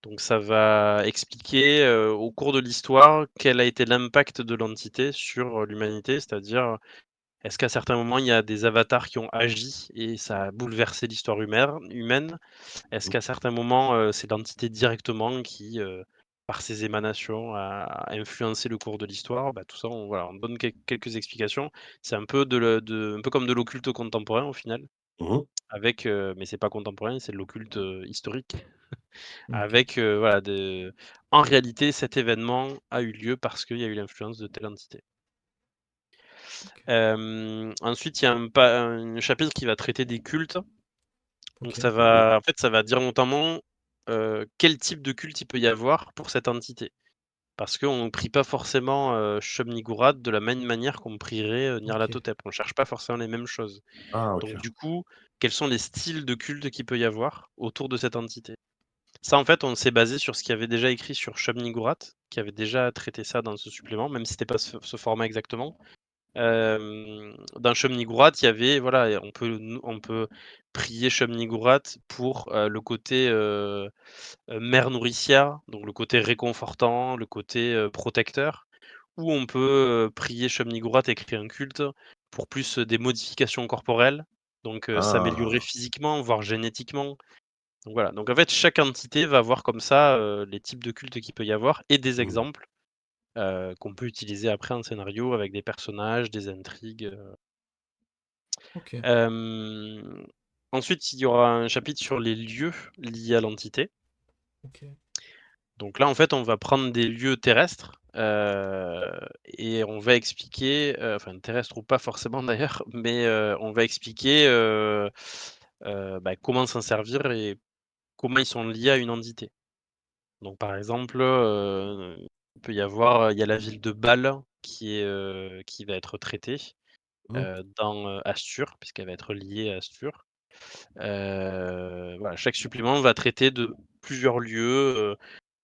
Donc ça va expliquer, au cours de l'histoire, quel a été l'impact de l'entité sur, l'humanité. C'est-à-dire, est-ce qu'à certains moments, il y a des avatars qui ont agi et ça a bouleversé l'histoire humaine? Est-ce
Mmh.
qu'à certains moments, c'est l'entité directement qui, par ses émanations, a influencé le cours de l'histoire? Bah, tout ça, on donne quelques explications. C'est un peu un peu comme de l'occulte contemporain au final,
Mmh mh.
avec, mais c'est pas contemporain, c'est de l'occulte, historique.
OK,
Avec, voilà, en réalité, cet événement a eu lieu parce qu'il y a eu l'influence de telle entité.
OK,
Ensuite, il y a un chapitre qui va traiter des cultes. Donc
OK,
ça va en fait, ça va dire notamment, quel type de culte il peut y avoir pour cette entité. Parce qu'on ne prie pas forcément, Shub-Niggurath de la même manière qu'on prierait,
OK,
Nyarlathotep. On ne cherche pas forcément les mêmes choses.
Ah
Donc
OK.
du coup, quels sont les styles de culte qu'il peut y avoir autour de cette entité? Ça, en fait, on s'est basé sur ce qu'il y avait déjà écrit sur Shub-Niggurath, qui avait déjà traité ça dans ce supplément, même si c'était pas ce format exactement. Dans Shub-Niggurath, il y avait voilà, et on peut prier Shub-Niggurath pour, le côté, mère nourricière, donc le côté réconfortant, le côté, protecteur. Ou on peut, prier Shub-Niggurath et créer un culte pour plus, des modifications corporelles, donc s'améliorer
Ah!
physiquement, voire génétiquement. Donc voilà, donc en fait, chaque entité va avoir comme ça, les types de cultes qu'il peut y avoir et des
Mmh.
exemples, qu'on peut utiliser après en scénario avec des personnages, des intrigues.
OK,
Hem, Ensuite, il y aura un chapitre sur les lieux liés à l'entité.
OK,
Donc là, en fait, on va prendre des lieux terrestres, et on va expliquer, enfin terrestres ou pas forcément d'ailleurs, mais on va expliquer, bah, comment s'en servir et comment ils sont liés à une entité. Donc par exemple, il peut y avoir, il y a la ville de Bâle qui va être traitée,
Mmh.
dans, Astur, puisqu'elle va être liée à Astur. Voilà, chaque supplément va traiter de plusieurs lieux,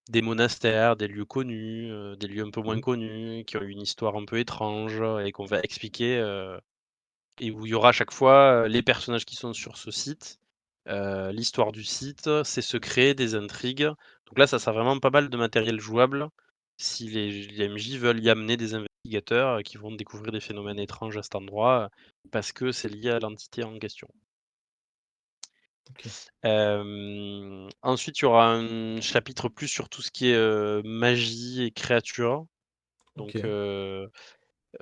des monastères, des lieux connus, des lieux un peu moins
Mmh.
connus, qui ont une histoire un peu étrange, et qu'on va expliquer, et où il y aura à chaque fois, les personnages qui sont sur ce site, l'histoire du site, ses secrets, des intrigues. Donc là, ça sert vraiment pas mal de matériel jouable si les MJ veulent y amener des investigateurs, qui vont découvrir des phénomènes étranges à cet endroit, parce que c'est lié à l'entité en question.
OK.
Ensuite, il y aura un chapitre plus sur tout ce qui est, magie et créatures. Donc,
OK.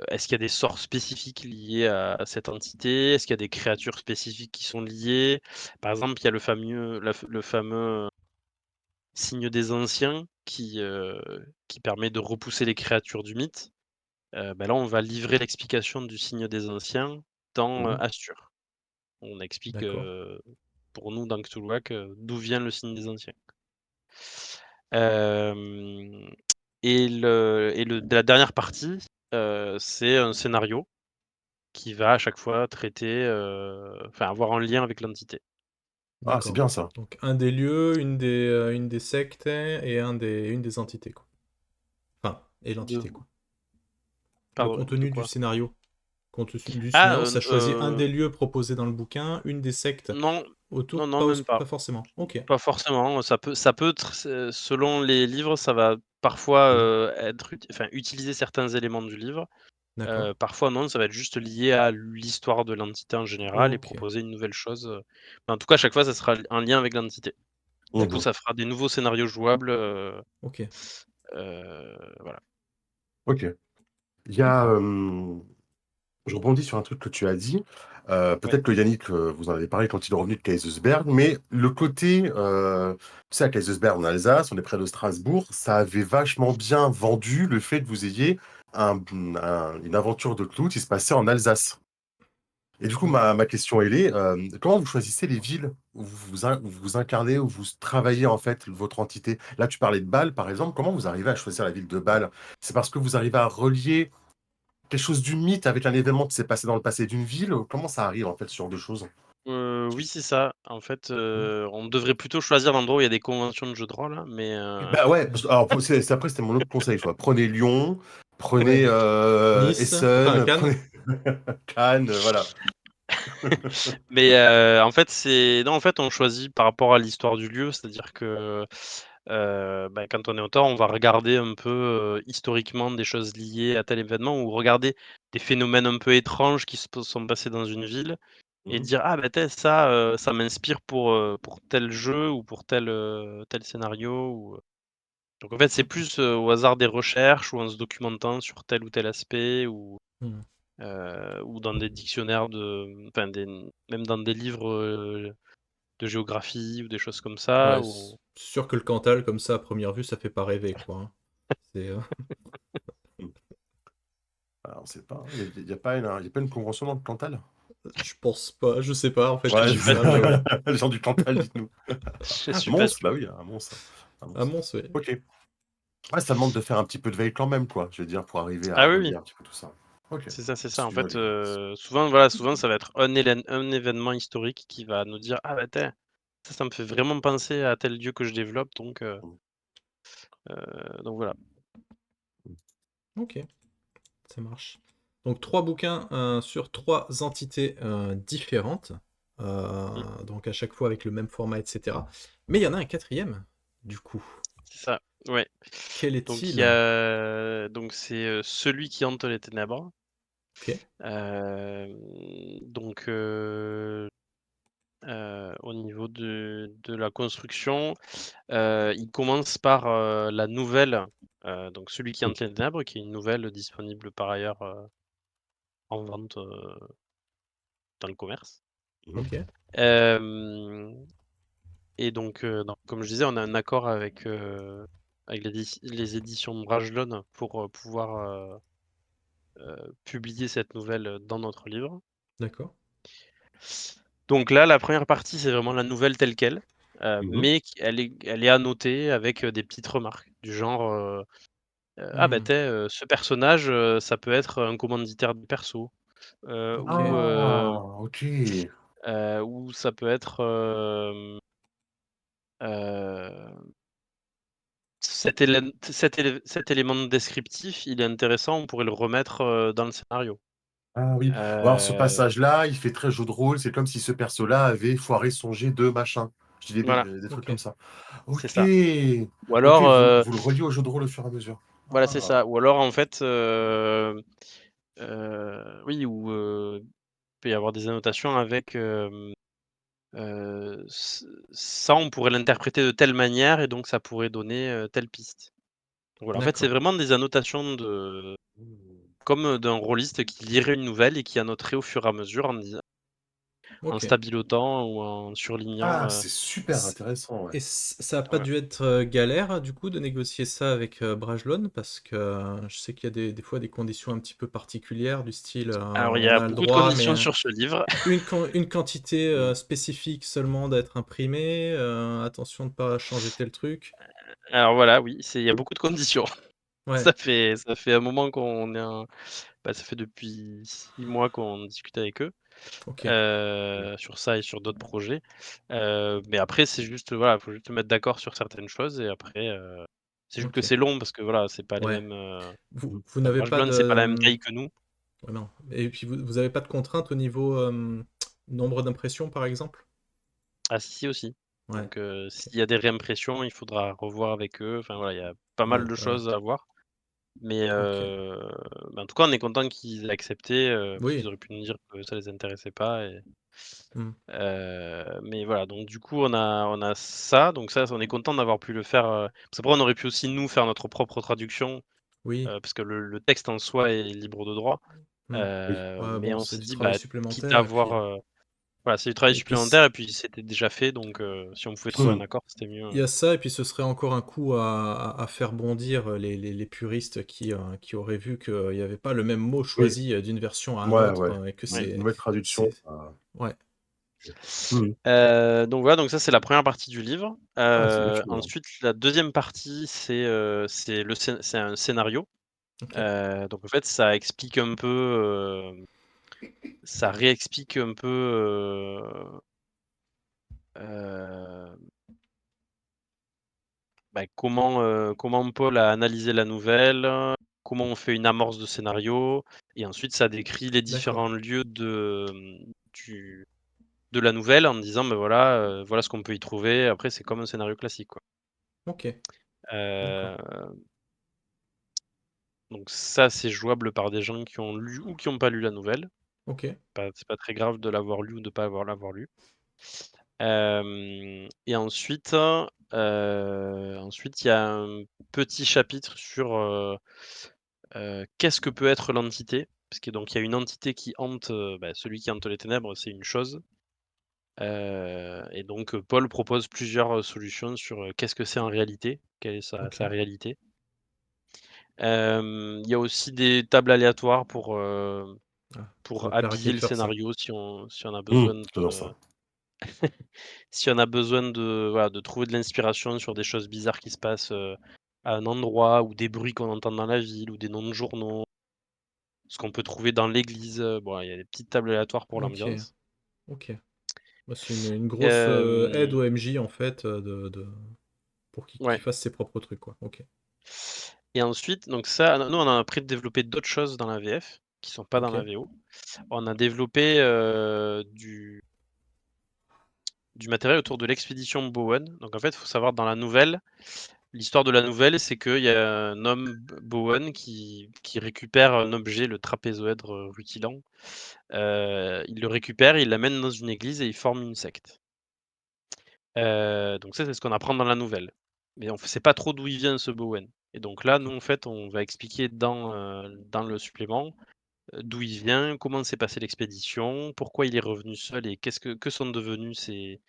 est-ce qu'il y a des sorts spécifiques liés à cette entité? Est-ce qu'il y a des créatures spécifiques qui sont liées? Par exemple, il y a le fameux signe des anciens qui permet de repousser les créatures du mythe. Bah, là, on va livrer l'explication du signe des anciens dans,
Mmh.
Astur. On explique,
D'accord.
pour nous dans Cthulhuac, d'où vient le signe des anciens. Hem et la dernière partie, c'est un scénario qui va à chaque fois traiter, enfin avoir un lien avec l'entité.
Ah, c'est
D'accord.
bien ça.
Donc un des lieux, une des sectes et une des entités, quoi. Enfin, et
De
l'entité, quoi. Le
Pardon, de
contenu du
quoi?
scénario. Contenu du
Ah,
scénario, ça choisit un des lieux proposés dans le bouquin, une des sectes
non,
autour,
non, non, même pas.
pas forcément. Ok.
Pas forcément, ça peut selon les livres, ça va parfois,
Mmh.
être utiliser certains éléments du livre.
D'accord.
Parfois non, ça va être juste lié à l'histoire de l'entité en général et
Ok.
proposer une nouvelle chose, mais en tout cas, à chaque fois, ça sera un lien avec l'entité. Du coup,
Mmh.
ça fera des nouveaux scénarios jouables,
Ok.
voilà.
OK. Il y a,
D'accord.
je rebondis sur un truc que tu as dit.
Ouais.
Peut-être que Yannick, vous en avez parlé quand il est revenu de Kaisersberg, mais le côté, tu sais, à Kaisersberg, en Alsace, on est près de Strasbourg, ça avait vachement bien vendu le fait que vous ayez une aventure de clown qui se passait en Alsace. Et du coup,
Ouais.
ma question, elle est, comment vous choisissez les villes où vous incarnez, où vous travaillez en fait votre entité? Là, tu parlais de Bâle, par exemple. Comment vous arrivez à choisir la ville de Bâle? C'est parce que vous arrivez à relier quelque chose du mythe avec un événement qui s'est passé dans le passé d'une ville? Comment ça arrive en fait, ce genre de choses?
Oui, c'est ça. En fait,
Mmh.
on devrait plutôt choisir l'endroit où il y a des conventions de jeux de rôle, hein, mais
Bah ouais, parce que alors après c'était mon autre conseil, tu vois? Prenez Lyon, prenez,
Ouais. Nice, enfin
Essen,
Cannes.
prenez Cannes, voilà.
mais en fait, non, en fait, on choisit par rapport à l'histoire du lieu, c'est-à-dire que, bah, quand on est auteur, on va regarder un peu, historiquement des choses liées à tel événement ou regarder des phénomènes un peu étranges qui sont passés dans une ville et
Mmh.
dire: «Ah bah, tu ça, ça m'inspire pour tel jeu ou pour tel scénario» ou, donc en fait, c'est
Ok.
plus, au hasard des recherches ou en se documentant sur tel ou tel aspect
Hmm.
ou dans des dictionnaires enfin même dans des livres, de géographie ou des choses comme ça
Ouais,
ou
c'est sûr que le Cantal, comme ça, à première vue, ça fait pas rêver, quoi, hein. C'est,
Mmh. Alors on sait pas, hein, il y a pas une convention dans le Cantal?
je pense pas, je sais pas, en fait, je
je
Ouais,
dis
suis pas
ça,
sûr,
mais
les gens du Cantal, dites-nous.
je suis pas
Mons,
sûr.
bah oui, à Mons, hein, à
à
Mons.
Mons, ouais.
OK. Ouais, ça demande de faire un petit peu de veille quand même, quoi, je veux dire, pour arriver à
Ah oui,
relier
oui,
un petit peu tout ça. OK.
c'est ça. En
Excuse-moi
fait,
les gars.
souvent ça va être un événement historique qui va nous dire: «Ah bah tiens, ça me fait vraiment penser à tel lieu que je développe
Mmh.
donc voilà».
Mmh.
Ok, ça marche. Donc 3 bouquins sur 3 entités différentes,
Mmh,
donc à chaque fois avec le même format, etc. Mais il y en a un quatrième, du coup.
c'est ça, ouais.
Quel
Donc il y
est-il?
a donc c'est, Celui qui hante les ténèbres.
Ok.
Donc au niveau de la construction, il commence par, la nouvelle, donc Celui qui
Mmh.
hante les ténèbres, qui est une nouvelle disponible par ailleurs, en vente, dans le commerce.
Mmh.
Ok.
Hem et donc comme je disais, on a un accord avec les éditions de Brajlon pour, pouvoir, publier cette nouvelle, dans notre livre.
D'accord.
Donc là, la première partie, c'est vraiment la nouvelle telle quelle,
Mmh.
mais elle est annotée avec, des petites remarques du genre, «Ah bah
Hmm.
tu ce personnage, ça peut être un commanditaire du perso»,
Ok.
Ah! OK.
ou ça peut être, heu, cet élément descriptif, il est intéressant, on pourrait le remettre, dans le scénario.
Ah oui. Ou alors ce
Heu,
passage-là, il fait très jeu de rôle, c'est comme si ce perso-là avait foiré son jet de machin. Je dis
voilà,
des trucs
Ok.
comme ça.
c'est
OK!
ça. Ou
OK,
alors,
vous le reliez au jeu de rôle au fur et à mesure.
voilà, c'est
Ah!
ça. Ou alors en fait, oui, ou, il peut y avoir des annotations avec, ça, on pourrait l'interpréter de telle manière et donc ça pourrait donner, telle piste. Donc voilà, en fait, c'est
D'accord.
vraiment des annotations comme d'un rôliste qui lirait une nouvelle et qui annoterait au fur et à mesure en
OK.
stabilotant ou en surlignant,
Ah, c'est super
C
intéressant, ouais.
et ça a pas
ouais.
dû être, galère, du coup, de négocier ça avec, Brajlon? Parce que, je sais qu'il y a des fois des conditions un petit peu particulières du style,
Alors il y
on
a
a le
beaucoup de
droit, mais
conditions sur ce livre.
une quantité,
Mmh.
spécifique seulement d'être imprimée, attention de pas changer tel truc.
Alors voilà, oui, il y a beaucoup de conditions.
Ouais,
Ça fait un moment qu'on est ça fait depuis 6 mois qu'on discute avec eux,
OK,
sur ça et sur d'autres projets. Mais après c'est juste, voilà, faut juste se mettre d'accord sur certaines choses et après, c'est juste que
OK.
c'est long parce que voilà, c'est pas les
Ouais.
mêmes,
Vous n'avez
Braj
pas
Blonde, c'est pas la
de,
même taille que nous.
ouais, non, et puis vous avez pas de contraintes au niveau, nombre d'impressions, par exemple?
Ah si, si aussi.
Ouais,
Donc
OK.
s'il y a des réimpressions, il faudra revoir avec eux. Enfin voilà, il y a pas mal
Ouais,
de
ouais,
choses à voir. Mais
OK.
en tout cas, on est content qu'ils aient accepté, parce qu'ils
Oui.
auraient pu nous dire que ça les intéressait pas
Mmh.
mais voilà, donc du coup, on a ça, donc ça, on est content d'avoir pu le faire, parce qu'après on aurait pu aussi nous faire notre propre traduction,
Oui.
parce que le texte en soi est libre de droit.
Mmh.
Oui.
Ouais,
Mais
bon,
on
c'est
s'est
du
dit,
travail
bah, quitte à
supplémentaire,
avoir, voilà, c'est du travail
et puis c
supplémentaire et puis c'était déjà fait donc si on pouvait trouver un
Mmh.
accord, c'était mieux,
il y a ça, et puis ce serait encore un coup à faire bondir, les puristes qui auraient vu qu'il y avait pas le même mot
Oui.
choisi, d'une version à un
Ouais,
autre,
ouais.
et que
ouais.
Une nouvelle traduction,
c'est ouais.
Mmh.
Donc voilà, donc ça, c'est la première partie du livre.
Ah, c'est vachement
Ensuite, la deuxième partie, c'est un scénario.
OK,
Donc en fait, ça explique un peu, ça réexplique un peu, heu, comment Paul a analysé la nouvelle, comment on fait une amorce de scénario et ensuite ça décrit les
d'accord.
différents lieux de la nouvelle en disant: «Ben voilà, voilà ce qu'on peut y trouver». Après, c'est comme un scénario classique, quoi.
OK, d'accord.
Heu, donc ça, c'est jouable par des gens qui ont lu ou qui ont pas lu la nouvelle.
OK,
C'est pas très grave de l'avoir lu ou de pas l'avoir lu. Et ensuite, il y a un petit chapitre sur, qu'est-ce que peut être l'entité? Parce que donc il y a une entité qui hante, celui qui hante les ténèbres, c'est une chose. Et donc, Paul propose plusieurs, solutions sur, qu'est-ce que c'est en réalité? Quelle est sa
OK.
réalité? Il y a aussi des tables aléatoires
Ah, ça
pour
va plaire à
habiller le
Kiefer, ça.
scénario si on a
Mmh.
besoin
J'adore ça.
si on a besoin de, voilà, de trouver de l'inspiration sur des choses bizarres qui se passent, à un endroit ou des bruits qu'on entend dans la ville ou des noms de journaux, ce qu'on peut trouver dans l'église, bon, il y a des petites tables aléatoires pour
OK,
l'ambiance.
OK. Bah, c'est une grosse, aide
Hem,
au MJ, en fait, de pour qu'il
ouais
fasse ses propres trucs, quoi. OK.
et ensuite donc ça, nous on a appris de développer d'autres choses dans la VF, qui sont pas dans la
OK.
VO. On a développé, du matériel autour de l'expédition Bowen. Donc en fait, il faut savoir dans la nouvelle, l'histoire de la nouvelle, c'est qu'il y a un homme, Bowen, qui récupère un objet, le trapézoèdre, rutilant. Il le récupère, il l'amène dans une église et il forme une secte. Donc ça, c'est ce qu'on apprend dans la nouvelle. Mais on ne sait pas trop d'où il vient ce Bowen. Et donc là, nous, en fait, on va expliquer dans le supplément, d'où il vient, comment s'est passée l'expédition, pourquoi il est revenu seul et que sont devenus ses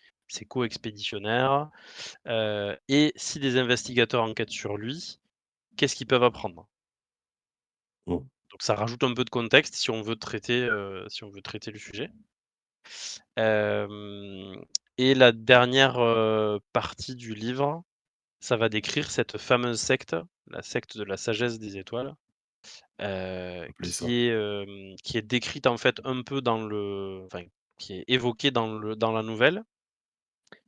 co-expéditionnaires, et si des investigateurs enquêtent sur lui, qu'est-ce qu'ils peuvent apprendre?
Mmh.
Donc ça rajoute un peu de contexte si on veut traiter le sujet. Hem et la dernière, partie du livre, ça va décrire cette fameuse secte, la secte de la sagesse des étoiles,
Appelez ça.
qui est décrite en fait un peu qui est évoquée dans la nouvelle,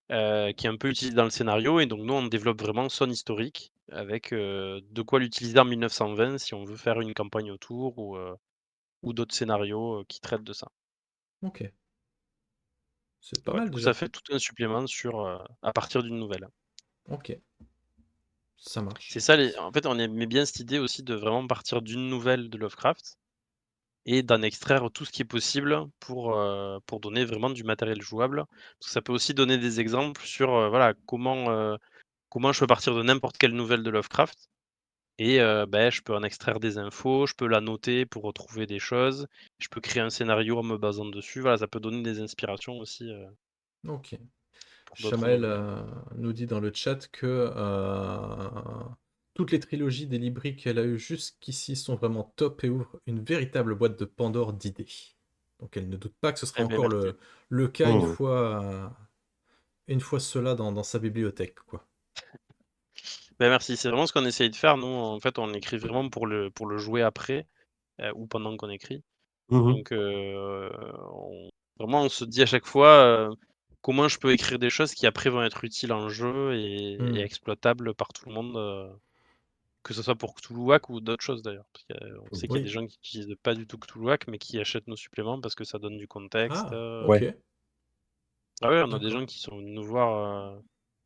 qui est un peu utilisée dans le scénario et donc nous on développe vraiment son historique avec, de quoi l'utiliser en 1920 si on veut faire une campagne autour ou d'autres scénarios, qui traitent de ça.
OK. C'est
Et
pas
ouais,
mal
du coup ça
déjà.
fait tout un supplément à partir d'une nouvelle.
OK, ça
C'est
marche.
ça en fait on aimait bien cette idée aussi de vraiment partir d'une nouvelle de Lovecraft et d'en extraire tout ce qui est possible pour donner vraiment du matériel jouable. Parce que ça peut aussi donner des exemples sur, voilà, comment je peux partir de n'importe quelle nouvelle de Lovecraft et je peux en extraire des infos, je peux la noter pour retrouver des choses, je peux créer un scénario en me basant dessus. Voilà, ça peut donner des inspirations aussi,
Ok.
pour d'autres
Chamael
nouvelles.
nous dit dans le chat que toutes les trilogies des libris qu'elle a eues jusqu'ici sont vraiment top et ouvrent une véritable boîte de Pandore d'idées. Donc elle ne doute pas que ce sera
Eh beh,
encore
merci.
le cas
Mmh.
une fois cela dans sa bibliothèque, quoi.
Merci, c'est vraiment ce qu'on essaye de faire. Nous, en fait, on écrit vraiment pour le jouer après, ou pendant qu'on écrit.
Mmh mh.
Donc, on vraiment, on se dit à chaque fois, comment je peux écrire des choses qui après vont être utiles en jeu et
Hmm.
exploitables par tout le monde, que ce soit pour Cthulhuac ou d'autres choses d'ailleurs. Parce qu'on sait qu'il y a
Oui.
des gens qui utilisent pas du tout Cthulhuac, mais qui achètent nos suppléments parce que ça donne du contexte,
Ah,
Ouais.
ok.
Ah ouais, on a des
D'accord.
gens qui sont venus nous voir,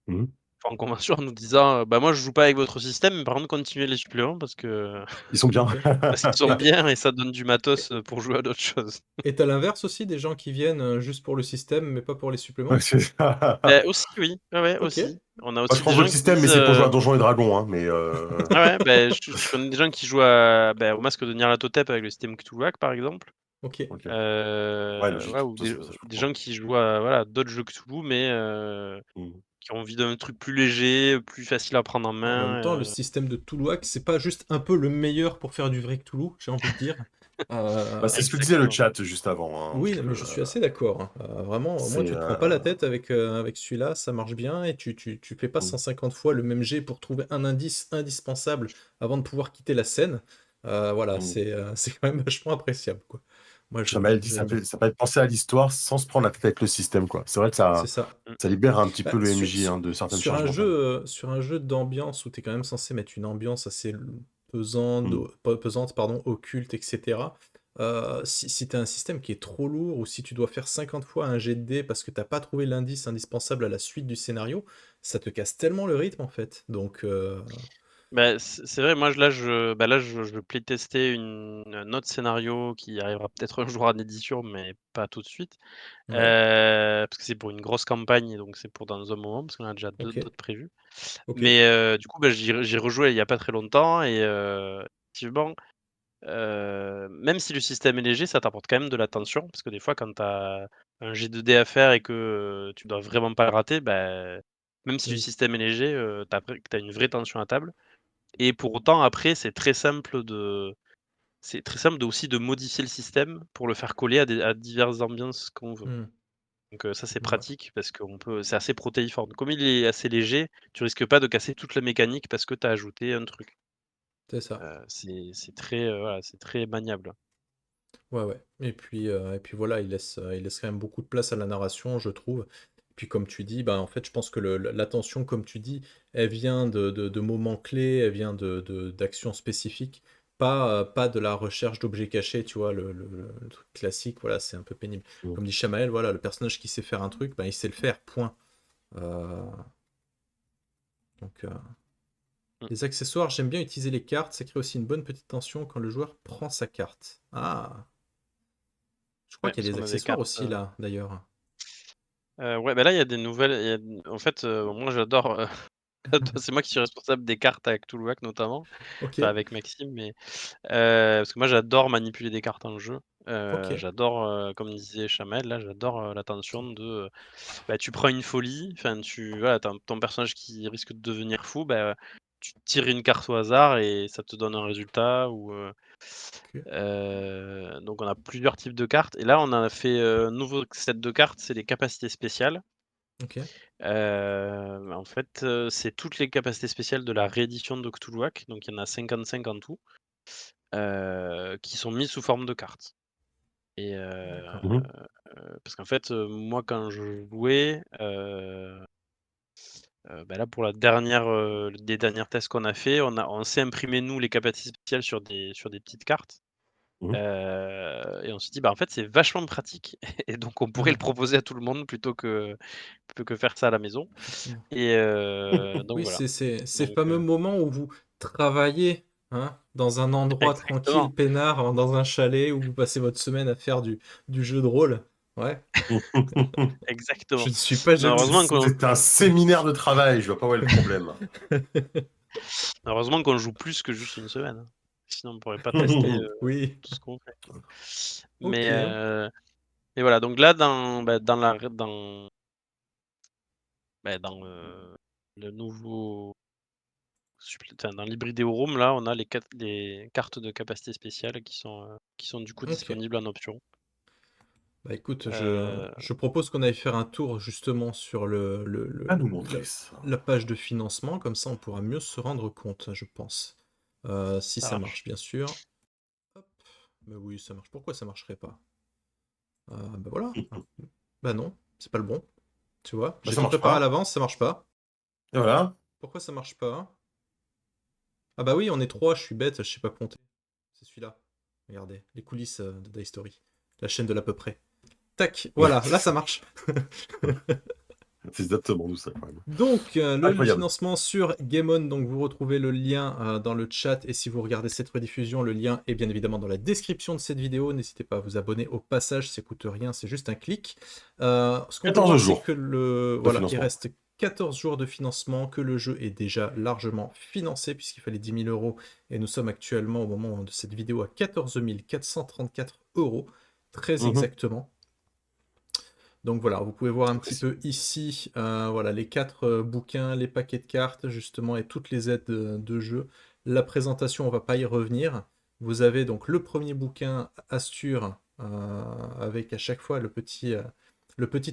Mmh.
en convention en nous disant, «Bah, moi je joue pas avec votre système, mais par contre continuez les suppléments parce que
Ils sont bien.
Ok.
parce qu'ils sont
Et
bien et ça donne du matos, pour jouer à d'autres choses».
et t'as l'inverse aussi, des gens qui viennent juste pour le système, mais pas pour les
Ouais,
suppléments?
c'est ça.
Aussi oui, ouais, ouais,
Ok.
aussi. On a
Moi, je
aussi
prends
des
votre
gens qui
système, mais
disent,
c'est pour jouer à Donjons et Dragons, hein, mais
ah ouais, je connais des gens qui jouent au Masque de Nyarlathotep avec le système Cthulhuac, par exemple.
Ok.
OK. Ouais,
Ouais,
logique.
ou
Ça, je
des
comprends.
gens qui jouent à, voilà, d'autres jeux Cthulhu, mais
Mmh.
qui ont envie d'un truc plus léger, plus facile à prendre en
En même temps, le
main,
système de Toulouac, c'est pas juste un peu le meilleur pour faire du vrai Cthulhu, j'ai envie de dire.
Bah,
Euh,
c'est ce que disait le
exactement.
chat juste avant, hein,
oui,
donc
mais je suis assez d'accord, hein. Vraiment, moi,
c'est,
tu te prends pas la tête avec celui-là, ça marche bien, et tu fais pas
mmh,
150 fois le même jet pour trouver un indice indispensable avant de pouvoir quitter la scène. Voilà,
mmh.
c'est quand même vachement appréciable, quoi. Moi,
Chamaël dit
j'aime bien.
ça permet de penser à l'histoire sans se prendre la tête avec le système, quoi. C'est vrai que
C'est
ça
ça.
Mmh.
ça libère un petit
Bah,
peu le MJ, hein, de certaines charges mentales.
sur un jeu d'ambiance où tu es quand même censé mettre une ambiance assez pesante,
Mmh.
pesante, pardon, occulte, etc. Si tu as un système qui est trop lourd ou si tu dois faire 50 fois un jet de dés parce que t'as pas trouvé l'indice indispensable à la suite du scénario, ça te casse tellement le rythme en fait. Donc,
C'est vrai, moi je vais playtester un autre scénario qui arrivera peut-être un jour en édition, mais pas tout de suite.
ouais,
Parce que c'est pour une grosse campagne, donc c'est pour dans un moment, parce qu'on a déjà
ok,
d'autres prévus.
ok,
Mais du coup, j'y rejoué il y a pas très longtemps et effectivement, même si le système est léger, ça t'apporte quand même de la tension. Parce que des fois, quand tu as un jet de dés à faire et que, tu dois vraiment pas le rater, même si le
oui.
système est léger, tu as une vraie tension à table et pour autant après, c'est très simple de aussi de modifier le système pour le faire coller à diverses ambiances qu'on veut.
Hmm,
Donc ça, c'est
ouais,
pratique parce qu'on peut c'est assez protéiforme. Comme il est assez léger, tu risques pas de casser toute la mécanique parce que tu as ajouté un truc.
c'est ça.
C'est très, voilà, c'est très maniable.
Ouais, ouais. Et puis voilà, il laisse quand même beaucoup de place à la narration, je trouve. Puis comme tu dis, bah, en fait, je pense que l'attention, comme tu dis, elle vient de moments clés, elle vient d'actions spécifiques, pas de la recherche d'objets cachés, tu vois, le truc classique, voilà, c'est un peu pénible.
Mmh.
Comme dit Shamael, voilà, le personnage qui sait faire un truc, bah, il sait le faire, point. Euh, donc,
Mmh.
les accessoires, j'aime bien utiliser les cartes, ça crée aussi une bonne petite tension quand le joueur prend sa carte. Ah, je crois
Ouais,
qu'il y
parce
a des
qu'on a des
accessoires
cartes,
aussi là, d'ailleurs.
ouais, là, il y a des nouvelles en fait, moi j'adore, c'est moi qui suis responsable des cartes avec Cthulhuac notamment,
Ok,
enfin avec Maxime, mais parce que moi j'adore manipuler des cartes en jeu.
ok.
J'adore, comme disait Chamel là, j'adore, la tension de, tu prends une folie, enfin voilà, tu ton personnage qui risque de devenir fou, tu tires une carte au hasard et ça te donne un résultat ou,
Ok,
donc on a plusieurs types de cartes et là on a fait, un nouveau set de cartes, c'est les capacités spéciales.
ok,
En fait, c'est toutes les capacités spéciales de la réédition de Cthulhuac, donc il y en a 55 en tout, qui sont mis sous forme de cartes et
d'accord.
Mmh.
parce qu'en fait, moi quand je jouais, là pour la dernière, les dernières tests qu'on a fait, on s'est imprimé nous les capacités spéciales sur des petites cartes,
Mmh.
et on s'est dit: «Bah, en fait, c'est vachement pratique et donc on pourrait le
Hmm,
proposer à tout le monde plutôt que faire ça à la maison»
effectivement.
et donc
Oui,
voilà.
c'est ces
Donc
fameux moments où vous travaillez. hein, dans un endroit tranquille,
Exactement.
peinard, dans un chalet où vous passez votre semaine à faire du jeu de rôle. Ouais, je
Exactement.
ne suis pas
Non,
jaloux.
C'est un séminaire de travail, je vois pas où est le problème.
heureusement qu'on joue plus que juste une semaine, hein. Sinon on pourrait pas tester,
Oui,
tout ce qu'on fait. Mais,
ok.
mais voilà, donc là dans la r dans, le nouveau dans l'Hybridéo là, on a les cartes de capacité spéciale qui sont du coup
Ok.
disponibles en option.
Bah écoute,
Heu,
je propose qu'on aille faire un tour justement sur
À nous montrer ça.
la page de financement, comme ça on pourra mieux se rendre compte, je pense. Si
ça
ça
marche.
marche, bien sûr. Hop. Bah oui, ça marche. Pourquoi ça marcherait pas? Bah voilà. Ah, bah non, c'est pas le bon. Tu vois,
Bah,
j'ai
ça
tout
marche
préparé à
pas.
l'avance, ça marche pas.
Et voilà.
Pourquoi ça marche pas? Ah bah oui, on est trois, je suis bête, je sais pas compter. C'est celui-là. Regardez, les coulisses de Die Story. La chaîne de l'à peu près. Tac, voilà, là ça marche.
C'est exactement nous ça, quand même.
Donc, le
Incroyable.
financement sur Game On, donc vous retrouvez le lien dans le chat, et si vous regardez cette rediffusion, le lien est bien évidemment dans la description de cette vidéo. N'hésitez pas à vous abonner au passage, ça coûte rien, c'est juste un clic. Ce qu'on peut
14
voir, c'est
jours
que
de
voilà, il
financement.
reste 14 jours de financement, que le jeu est déjà largement financé, puisqu'il fallait 10 000 euros, et nous sommes actuellement, au moment de cette vidéo, à 14 434 euros, très
Mhm.
exactement. Donc voilà, vous pouvez voir un petit
Précis.
peu ici, voilà, les 4 bouquins, les paquets de cartes, justement, et toutes les aides de jeu. La présentation, on va pas y revenir. Vous avez donc le premier bouquin, Astur, avec à chaque fois le petit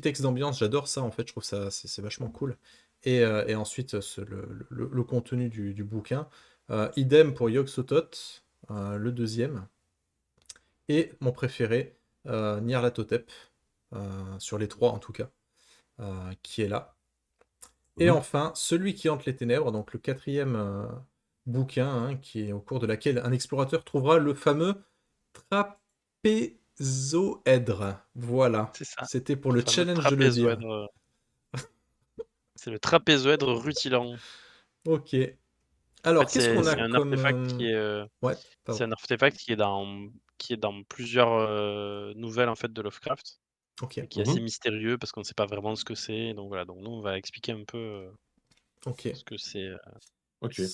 texte d'ambiance. J'adore ça, en fait, je trouve ça, c'est vachement cool. Et ensuite, le contenu du bouquin. Idem pour Yog-Sothoth, le deuxième. Et mon préféré, Nyarlathotep, sur les trois en tout cas, qui est là. Et
Mhm.
enfin, Celui qui hante les ténèbres, donc le quatrième bouquin, hein, qui est au cours de laquelle un explorateur trouvera le fameux trapézoèdre. Voilà,
C'est ça,
c'était pour
le
le
fameux
challenge de le dire.
trapézoèdre, c'est le trapézoèdre rutilant.
Ok.
En
Alors,
fait,
qu'est-ce qu'on a
c'est un
comme...
artefact
Ouais,
c'est
pardon.
un artefact qui est dans plusieurs, nouvelles, en fait, de Lovecraft
Ok,
et qui est assez
Mhm.
mystérieux parce qu'on ne sait pas vraiment ce que c'est. Donc voilà, donc nous, on va expliquer un peu,
ok.
ce que c'est.
Ok.
Ça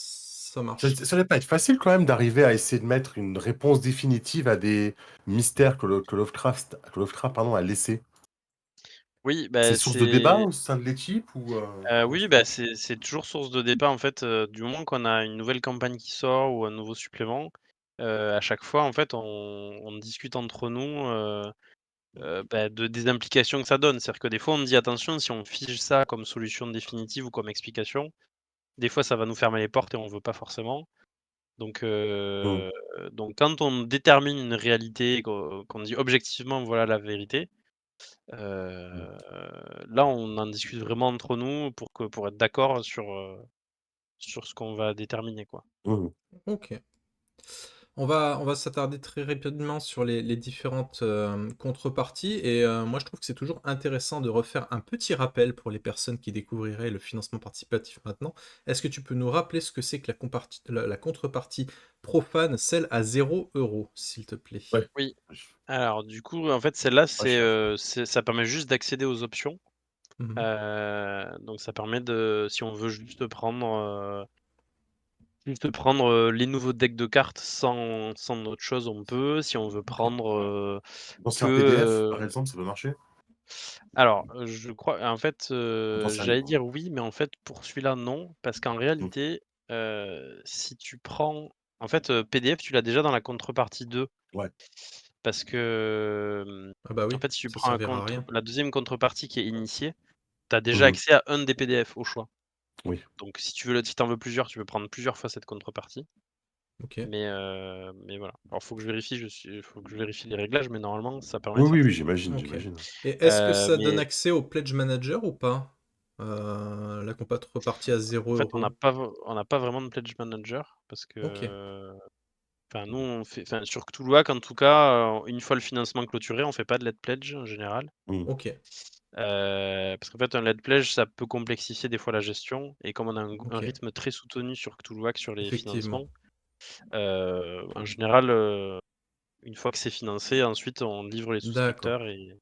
Ça
marche.
ça va pas être facile quand même d'arriver à essayer de mettre une réponse définitive à des mystères que Lovecraft, pardon, a laissés.
Oui,
C'est
bah,
source de débat
c'est
au sein de l'équipe ou comment
oui,
ça se
bah,
passe?
c'est toujours source de débat, en fait, du moment qu'on a une nouvelle campagne qui sort ou un nouveau supplément, à chaque fois, en fait, on discute entre nous, des implications que ça donne. C'est-à-dire que des fois, on dit: «Attention, si on fige ça comme solution définitive ou comme explication, des fois, ça va nous fermer les portes et on veut pas forcément». Donc
Mmh.
heu, donc quand on détermine une réalité, qu'on dit objectivement: «Voilà la vérité»,
Mmh.
heu, là, on en discute vraiment entre nous pour être d'accord sur ce qu'on va déterminer, quoi.
Mmh.
Ok. On va s'attarder très rapidement sur les différentes contreparties. Et moi, je trouve que c'est toujours intéressant de refaire un petit rappel pour les personnes qui découvriraient le financement participatif maintenant. Est-ce que tu peux nous rappeler ce que c'est que la contrepartie profane, celle à 0 €, s'il te plaît?
Ouais.
Oui, alors du coup, en fait, celle-là,
Pas cher.
ça permet juste d'accéder aux options.
Mhm.
Donc ça permet de si on veut juste prendre, les nouveaux decks de cartes sans autre chose, on peut. Si on veut
Ok.
prendre, que,
L'ancien PDF, par exemple, ça peut marcher?
alors, je crois en fait,
T'en sais rien,
j'allais
hein.
dire oui, mais en fait, pour celui-là, non. Parce qu'en
Mmh.
réalité, si tu prends en fait, PDF, tu l'as déjà dans la contrepartie 2.
Ouais.
Parce que,
Ah bah
en
oui,
fait, si tu
ça
prends
servira à rien.
la deuxième contrepartie qui est initiée, tu as déjà
Mmh.
accès à un des PDF au choix.
Oui.
Donc si tu veux plusieurs, tu peux prendre plusieurs fois cette contrepartie.
Ok.
Mais voilà. Alors faut que je vérifie les réglages, mais normalement ça permet
Oui,
de faire
oui, oui,
ça.
j'imagine,
Ok.
j'imagine.
Et est-ce que ça donne
Mais
accès au Pledge Manager ou pas? La contrepartie à
en
zéro
fait,
euros.
on n'a pas vraiment de pledge manager parce
Ok.
que enfin nous on fait enfin sur Cthulhuac en tout cas, une fois le financement clôturé, on fait pas de lead pledge en général.
Mmh.
Ok.
Parce qu'en fait un lead pledge ça peut complexifier des fois la gestion et comme on a un
Ok.
rythme très soutenu sur Cthulhuac sur les
Effectivement.
financements, En général, une fois que c'est financé, ensuite on livre les
D'accord.
souscripteurs et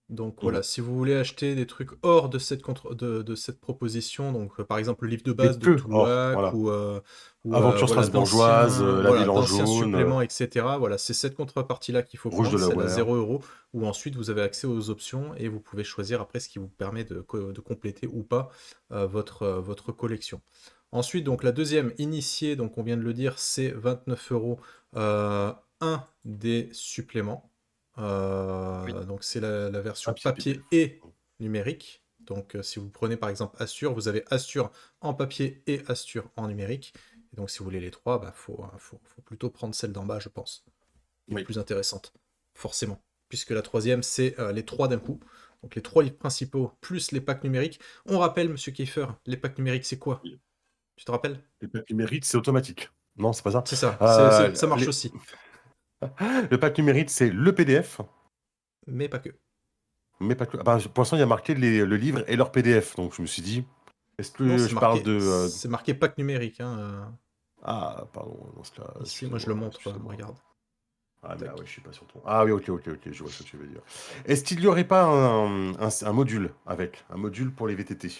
Donc
Mmh.
voilà, si vous voulez acheter des trucs hors de cette proposition, donc par exemple le livre de
Mais
base de
que or,
Cthulhuac
voilà.
ou
Aventure
voilà
strasbourgeoise, La
voilà
Ville en
d'anciens
jaune,
suppléments, etc. Voilà, c'est cette contrepartie-là qu'il faut
Rouge
prendre, celle à
Delaware.
0 €, où ensuite vous avez accès aux options et vous pouvez choisir après ce qui vous permet de compléter ou pas votre collection. Ensuite, donc la deuxième initiée, donc on vient de le dire, c'est 29 €, un des suppléments.
oui.
Donc c'est la version
Papier PP.
papier et numérique. Donc si vous prenez par exemple Assure, vous avez Assure en papier et Assure en numérique. Et donc si vous voulez les trois, bah, faut plutôt prendre celle d'en bas, je pense, qui est
Oui.
plus intéressante, forcément. Puisque la troisième, c'est les trois d'un coup. Donc les trois livres principaux, plus les packs numériques. On rappelle, Monsieur Kiefer, les packs numériques, c'est quoi? Tu te rappelles?
Les packs numériques, c'est automatique. Non, c'est pas ça.
C'est ça,
Euh,
ça marche
les-
aussi,
le pack numérique, c'est le PDF,
mais pas que.
mais pas que. Enfin, pour l'instant, il y a marqué le livre et leur PDF. Donc, je me suis dit, est-ce
Non,
que je parle de.
c'est marqué pack numérique, hein,
Ah, pardon, dans ce cas,
ici, moi je le
excusez-moi,
montre,
excusez-moi.
regarde.
Ah, mais ah ouais,
Tac.
je suis pas sur ton. Ah oui, ok, ok, ok, je vois ce que tu veux dire. Est-ce qu'il n'y aurait pas un module avec, un module pour les VTT?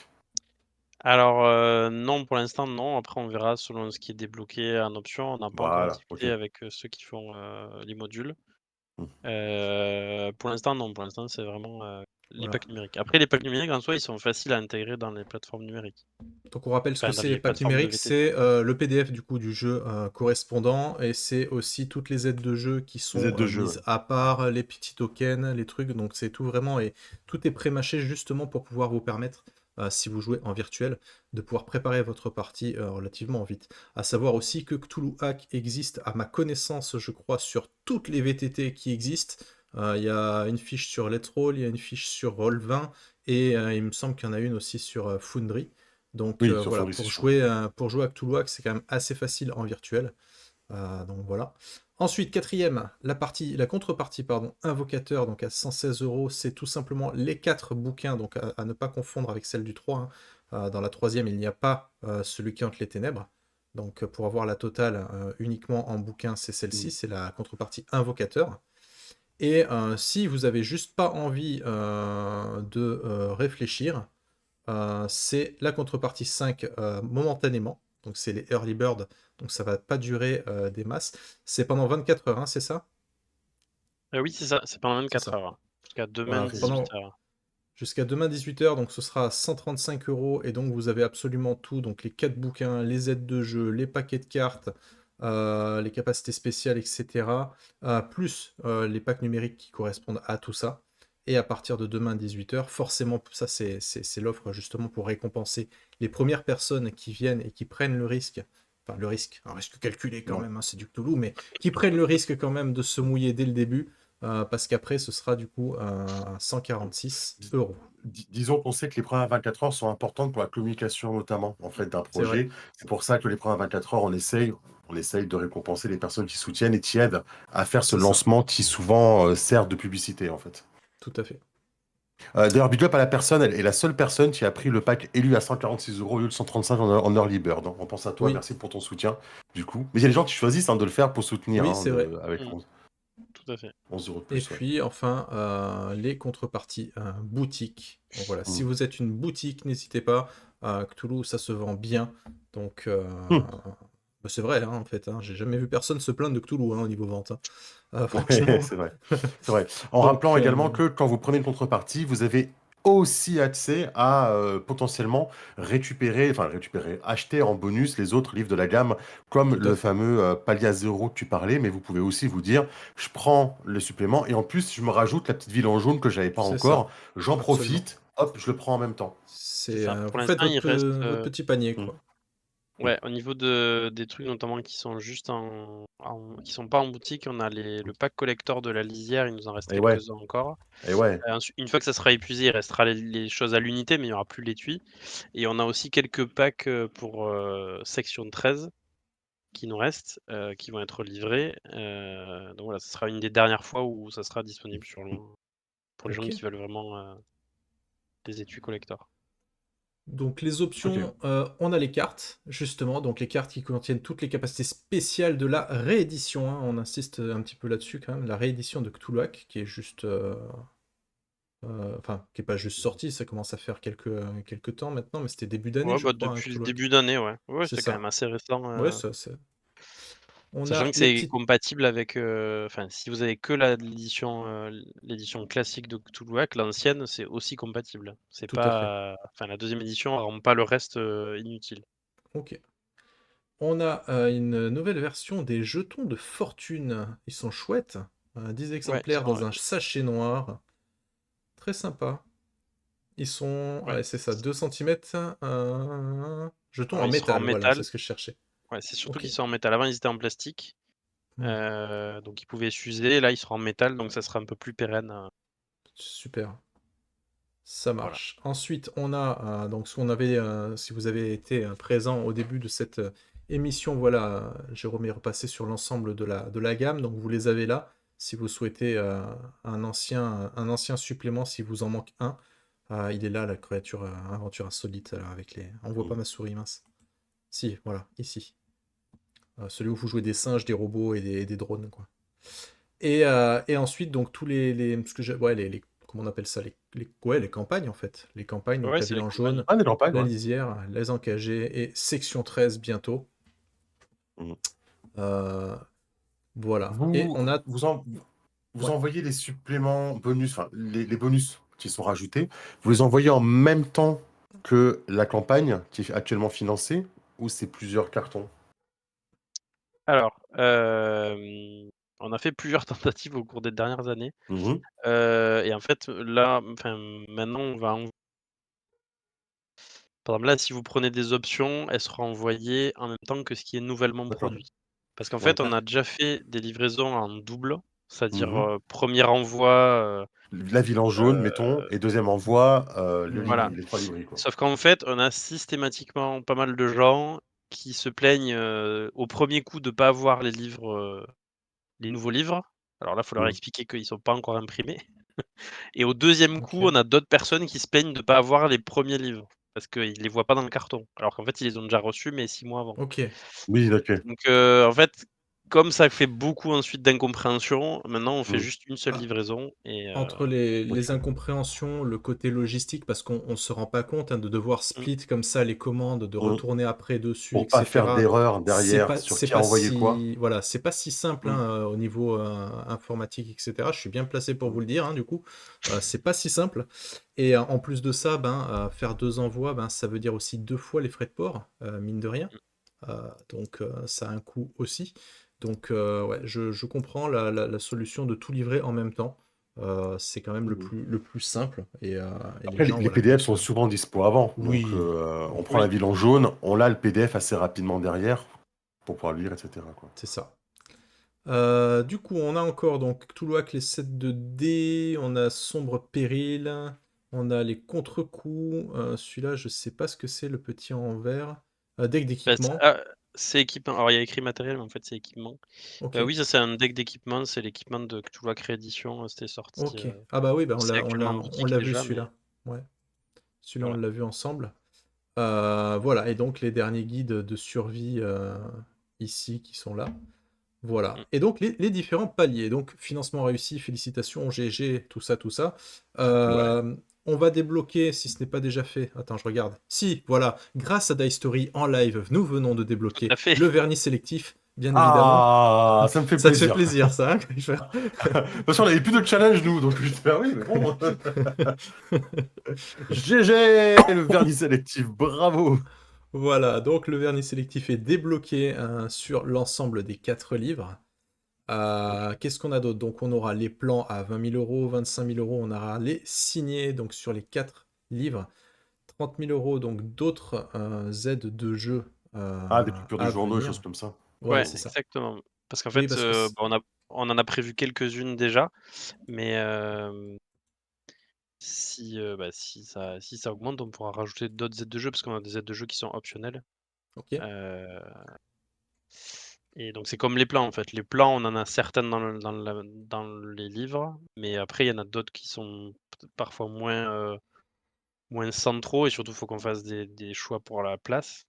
Alors, non, pour l'instant, non. Après, on verra selon ce qui est débloqué en option. On n'a pas encore
Voilà, ok.
discuté avec, ceux qui font, les modules.
Hmm.
Pour l'instant, non. Pour l'instant, c'est vraiment, les
Voilà.
packs numériques. Après, les packs numériques, en soi, ils sont faciles à intégrer dans les plateformes numériques.
Donc on rappelle ce que
Enfin, dans
c'est les
les
packs
plateformes de
numériques,
VTT.
c'est le PDF du coup du jeu correspondant et c'est aussi toutes les aides de jeu qui
Les aides
sont
de jeu, ouais.
mises à part, les petits tokens, les trucs, donc c'est tout vraiment et tout est pré-mâché justement pour pouvoir vous permettre, si vous jouez en virtuel, de pouvoir préparer votre partie relativement vite. À savoir aussi que Cthulhu Hack existe à ma connaissance, je crois, sur toutes les VTT qui existent. Il y a une fiche sur Let's Roll, il y a une fiche sur Roll20 et il me semble qu'il y en a une aussi sur Foundry. Donc
Oui, sur
voilà,
Fabrice, c'est sûr.
pour jouer à Cthulhu Hack, c'est quand même assez facile en virtuel. Donc voilà. Ensuite, quatrième, la contrepartie, pardon, Invocateur, donc à 116 €, c'est tout simplement les 4 bouquins, donc à ne pas confondre avec celle du 3, hein. Dans la troisième, il n'y a pas celui qui hante les ténèbres. Donc pour avoir la totale uniquement en bouquin, c'est
Hmm.
celle-ci, c'est la contrepartie Invocateur. Et si vous avez juste pas envie de réfléchir, c'est la contrepartie 5 momentanément. Donc c'est les early bird, donc ça va pas durer des masses. C'est pendant 24 heures, hein, c'est ça?
Oui, c'est ça, c'est pendant
C'est
24
ça.
heures, hein, jusqu'à demain
Voilà,
Ok, ok.
18 heures.
jusqu'à demain 18 h, donc ce sera 135 € et donc vous avez absolument tout, donc les 4 bouquins, les aides de jeu, les paquets de cartes, les capacités spéciales, etc. Plus les packs numériques qui correspondent à tout ça. Et à partir de demain 18 h, forcément, ça c'est l'offre justement pour récompenser les premières personnes qui viennent et qui prennent le risque, enfin le risque, un risque calculé quand
Ouais.
même, hein, c'est du Cthulhu, mais qui prennent le risque quand même de se mouiller dès le début, parce qu'après ce sera du coup 146
Dis-
euros.
Disons qu'on sait que les premières 24 heures sont importantes pour la communication, notamment, en fait, d'un
C'est vrai,
projet. C'est pour ça que les premières 24 heures, on essaye de récompenser les personnes qui soutiennent et qui aident à faire ce
c'est ça,
lancement qui souvent sert de publicité, en fait.
tout à fait.
D'ailleurs, big up à la personne, elle est la seule personne qui a pris le pack élu à 146 € au lieu de 135 en early bird, hein. On pense à toi,
Oui,
merci pour ton soutien, du coup. Mais il y a des gens qui choisissent de le faire pour soutenir,
oui,
hein,
c'est vrai.
avec
Mmh,
11,
tout à fait.
11 € de
Et
plus, ouais.
puis enfin, les contreparties boutique. Donc voilà, si
Hmm.
vous êtes une boutique, n'hésitez pas. Cthulhu, ça se vend bien. Donc
Hmm.
bah, c'est vrai, hein, en fait, hein. J'ai jamais vu personne se plaindre de Cthulhu hein, au niveau vente, hein.
Ouais,
Franchement.
c'est vrai. C'est vrai. En
Donc
rappelant également que quand vous prenez une contrepartie, vous avez aussi accès à potentiellement acheter en bonus les autres livres de la gamme, comme
tout à
le
fait,
fameux Palia Zero que tu parlais, mais vous pouvez aussi vous dire, je prends le supplément et en plus, je me rajoute la petite ville en jaune que j'avais pas
c'est ça,
encore, j'en
absolument.
profite, hop, je le prends en même temps.
C'est ça. Pour
Vous faites
l'instant, il reste,
votre petit panier,
Mm.
quoi.
Mm.
ouais, au niveau des trucs notamment qui sont juste qui sont pas en boutique, on a le pack collector de la lisière, il nous en reste
Et ouais,
quelques-uns encore.
et ouais.
Une fois que ça sera épuisé, il restera les choses à l'unité, mais il y aura plus l'étui et on a aussi quelques packs, pour, section 13 qui nous restent, qui vont être livrés, donc voilà, ce sera une des dernières fois où ça sera disponible sur le pour les gens
Ok.
qui veulent vraiment, des étuis collector.
Donc les
Ok.
options, on a les cartes, justement, donc les cartes qui contiennent toutes les capacités spéciales de la réédition, hein, on insiste un petit peu là-dessus quand même, la réédition de Cthulhuac, qui est juste, enfin, qui est pas juste sortie, ça commence à faire quelques temps maintenant, mais c'était début d'année,
Ouais,
je
bah,
crois, hein,
depuis le
Cthulhuac.
début d'année, ouais. Ouais,
C'est
c'était quand même
ça.
assez récent,
Ouais, ça c'est on
sachant
a
que
les
c'est
petites
compatible avec, enfin, si vous avez que l'édition classique de Cthulhuac, l'ancienne, c'est aussi compatible. C'est
tout à fait,
pas enfin, la deuxième édition rend pas le reste, inutile.
OK. On a, une nouvelle version des jetons de fortune. Ils sont chouettes, 10
Ouais,
exemplaires dans un sachet noir. Très sympa. Ils sont
ouais.
ouais, c'est ça, 2 centimètres, jetons
Alors
en
ils seront en
métal, voilà, c'est
métal.
ce que je cherchais.
Ouais, c'est surtout
OK.
qu'ils sont en métal. Avant, ils étaient en plastique,
Mmh,
donc ils pouvaient s'user. Là, ils seront en métal, donc ça sera un peu plus pérenne,
super, ça
voilà.
marche. Ensuite, on a, donc ce qu'on avait, si vous avez été, présent au début de cette, émission, voilà, Jérôme est repassé sur l'ensemble de la gamme, donc vous les avez là. Si vous souhaitez, un ancien supplément, si vous en manque un, il est là, la créature, aventure insolite, avec les on voit pas
Mm.
ma souris, mince. Si, voilà, ici. Celui où vous jouez des singes, des robots et des drones, quoi. Et ensuite, donc, tous ce que ouais, comment on appelle ça? Ouais, les campagnes, en fait. Les campagnes, donc
Ouais,
la
c'est
ville
les
en
campagnes.
jaune,
Ah, des campagnes,
la
ouais.
lisière, les encagés et section 13 bientôt.
Mm.
Euh, voilà. Et
Vous,
on a.
vous, en, vous
Ouais.
envoyez les suppléments bonus, enfin, les bonus qui sont rajoutés, vous les envoyez en même temps que la campagne qui est actuellement financée, ou c'est plusieurs cartons?
Alors, on a fait plusieurs tentatives au cours des dernières années,
Mhm.
et en fait, là, enfin, maintenant, on va en par exemple, là, si vous prenez des options, elles seront envoyées en même temps que ce qui est nouvellement
D'accord.
produit. Parce qu'en
Ouais.
fait, on a déjà fait des livraisons en double, c'est-à-dire,
Mhm.
1er envoi,
La ville en jaune,
heu,
mettons, et deuxième envoi,
Hmm.
voilà.
les trois livres, quoi.
Sauf qu'en fait, on a systématiquement pas mal de gens qui se plaignent, au premier coup de pas avoir les nouveaux livres. Alors là, il faut leur
Mm.
expliquer qu'ils sont pas encore imprimés. Et au deuxième coup,
Ok.
on a d'autres personnes qui se plaignent de pas avoir les premiers livres, parce qu'ils les voient pas dans le carton. Alors qu'en fait, ils les ont déjà reçus, mais 6 mois avant.
Ok.
Oui, ok.
Donc, en fait, comme ça fait beaucoup ensuite d'incompréhension, maintenant on fait
Mm.
juste une seule
Ah,
livraison et
entre les
Ok.
incompréhensions, le côté logistique, parce qu'on on se rend pas compte, hein, de devoir
mmh,
split comme ça les commandes, de
Mm.
retourner après dessus,
Pour pas faire
etc.
d'erreur
C'est
derrière
pas,
sur
c'est
qui a
pas
envoyé quoi.
si, voilà, c'est pas si simple,
Mm.
hein, au niveau informatique, etc. Je suis bien placé pour
Mm.
vous le dire, hein, du coup. C'est pas si simple. Et en plus de ça, ben, faire 2 envois, ben, ça veut dire aussi 2 fois les frais de port, mine de rien.
mmh,
Donc ça a un coût aussi. Donc ouais, je comprends la solution de tout livrer en même temps. C'est quand même le
Mm.
plus simple et les
Après,
gens
les
voilà
PDF
comptent.
sont souvent dispo avant. Donc,
Oui,
on
oui,
prend la
oui.
ville en jaune, on a le PDF assez rapidement derrière pour pouvoir le lire, etc., quoi.
c'est ça. Du coup, on a encore donc Toulouac, les 7 de dés, on a Sombre Péril, on a les contre-coups. Celui-là, je sais pas ce que c'est, le petit en vert. Deck
Bah,
d'équipement.
c'est équipement. Alors il y a écrit matériel, mais en fait c'est équipement.
Ok,
Oui, ça c'est un deck d'équipement, c'est l'équipement de Cthulhuac Réédition, c'était sorti,
ok. Ah bah oui, bah
bon,
on
c'est
l'a, on
actuellement en
l'a, on
boutique
l'a vu
déjà, mais
celui-là. Ouais, celui-là on
voilà.
l'a vu ensemble. Voilà, et donc les derniers guides de survie ici qui sont là. Voilà.
Mmh.
Et donc les différents paliers. Donc financement réussi, félicitations, GG, tout ça, tout ça.
Ouais.
On va débloquer, si ce n'est pas déjà fait. Attends, je regarde. Si, voilà. Grâce à Die Story en live, nous venons de
Tout
débloquer
à fait.
le vernis sélectif, bien évidemment.
Ah, ça me fait
Ça te fait
plaisir.
plaisir, ça, hein, Griffer.
Parce qu'on avait plus de challenge, nous, donc je disais, ah oui, mais bon. GG, le vernis sélectif, bravo.
Voilà, donc le vernis sélectif est débloqué sur l'ensemble des 4 livres.
OK.
Qu'est-ce qu'on a d'autre? Donc on aura les plans à 20 000 €, 25 000 €, on aura les signés donc sur les 4 livres, 30 000 €, donc d'autres aides de jeu
Ah, des coupures de
à
journaux, des
venir.
choses comme ça.
Ouais,
Ouais,
c'est ça.
exactement. Parce qu'en
Oui,
fait,
parce que
on en a prévu quelques-unes déjà, mais si ça augmente, on pourra rajouter d'autres aides de jeu parce qu'on a des aides de jeu qui sont optionnelles.
ok,
Heu et donc c'est comme les plans, en fait. Les plans, on en a certaines dans les livres, mais après il y en a d'autres qui sont peut-être parfois moins, moins centraux et surtout, il faut qu'on fasse des choix pour la place.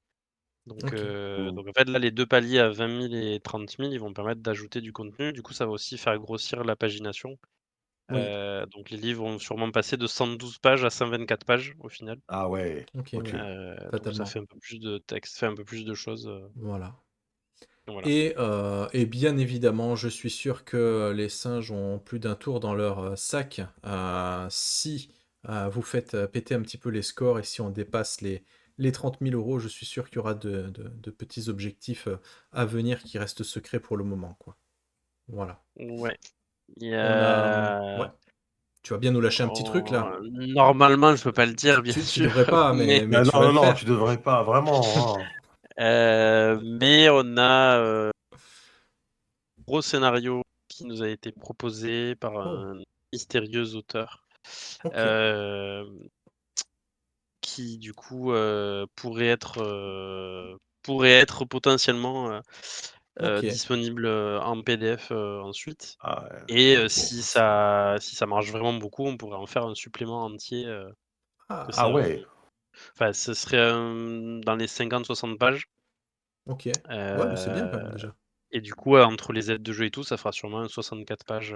Ok.
Donc en fait, là, les 2 paliers à 20 000 et 30 000, ils vont permettre d'ajouter du contenu. Du coup, ça va aussi faire grossir la pagination.
Oui.
Donc les livres vont sûrement passer de 112 pages à 124 pages au final.
Ah ouais,
Ok,
ok.
oui.
Donc ça
Fatalement.
fait un peu plus de texte, fait un peu plus de choses,
Voilà.
donc voilà.
Et bien évidemment, je suis sûr que les singes ont plus d'un tour dans leur sac. Si vous faites péter un petit peu les scores et si on dépasse les 30 000 euros, je suis sûr qu'il y aura de petits objectifs à venir qui restent secrets pour le moment, quoi. Voilà.
Ouais, il y
On a... Ouais.
a
Tu vas bien nous lâcher un petit truc là?
normalement, je peux pas le dire, bien
Tu
sûr,
devrais pas,
mais
mais
Ah
tu
non,
vas
non,
le
non,
faire.
tu devrais pas, vraiment, hein.
mais on a, gros scénario qui nous a été proposé par
Oh,
un mystérieux auteur,
ok.
hem, qui du coup, pourrait être potentiellement,
Ok.
disponible, en PDF, ensuite
Ah ouais,
et
bon,
si ça marche vraiment beaucoup, on pourrait en faire un supplément entier, que
Ah,
ah
ça
ouais.
enfin ce serait, dans les 50-60 pages,
ok. Ouais, bah c'est bien quand même
heu
déjà.
et du coup, entre les aides de jeu et tout, ça fera sûrement un 64 pages,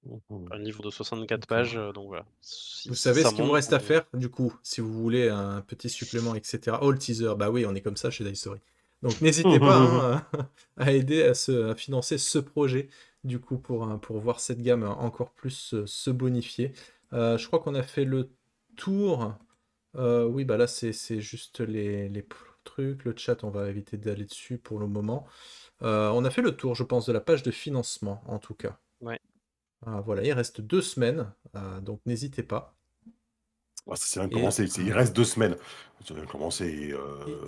Mhm.
un livre de 64 pages,
D'accord.
donc voilà. Si
Vous
si
savez
ça
ce qu'il vous
monte,
reste à faire, du coup, si vous voulez un petit supplément, etc. Oh, le teaser, bah oui, on est comme ça chez Dice Story. Donc n'hésitez pas hein, à aider à financer ce projet, du coup, pour voir cette gamme encore plus se bonifier. Je crois qu'on a fait le tour. Oui, bah là, c'est juste les trucs. Le chat, on va éviter d'aller dessus pour le moment. On a fait le tour, je pense, de la page de financement, en tout cas.
ouais.
Voilà, il reste 2 semaines, donc n'hésitez pas.
Ah, ça, c'est bien
Et
commencé. Il reste 2 semaines. Ça vient de commencer.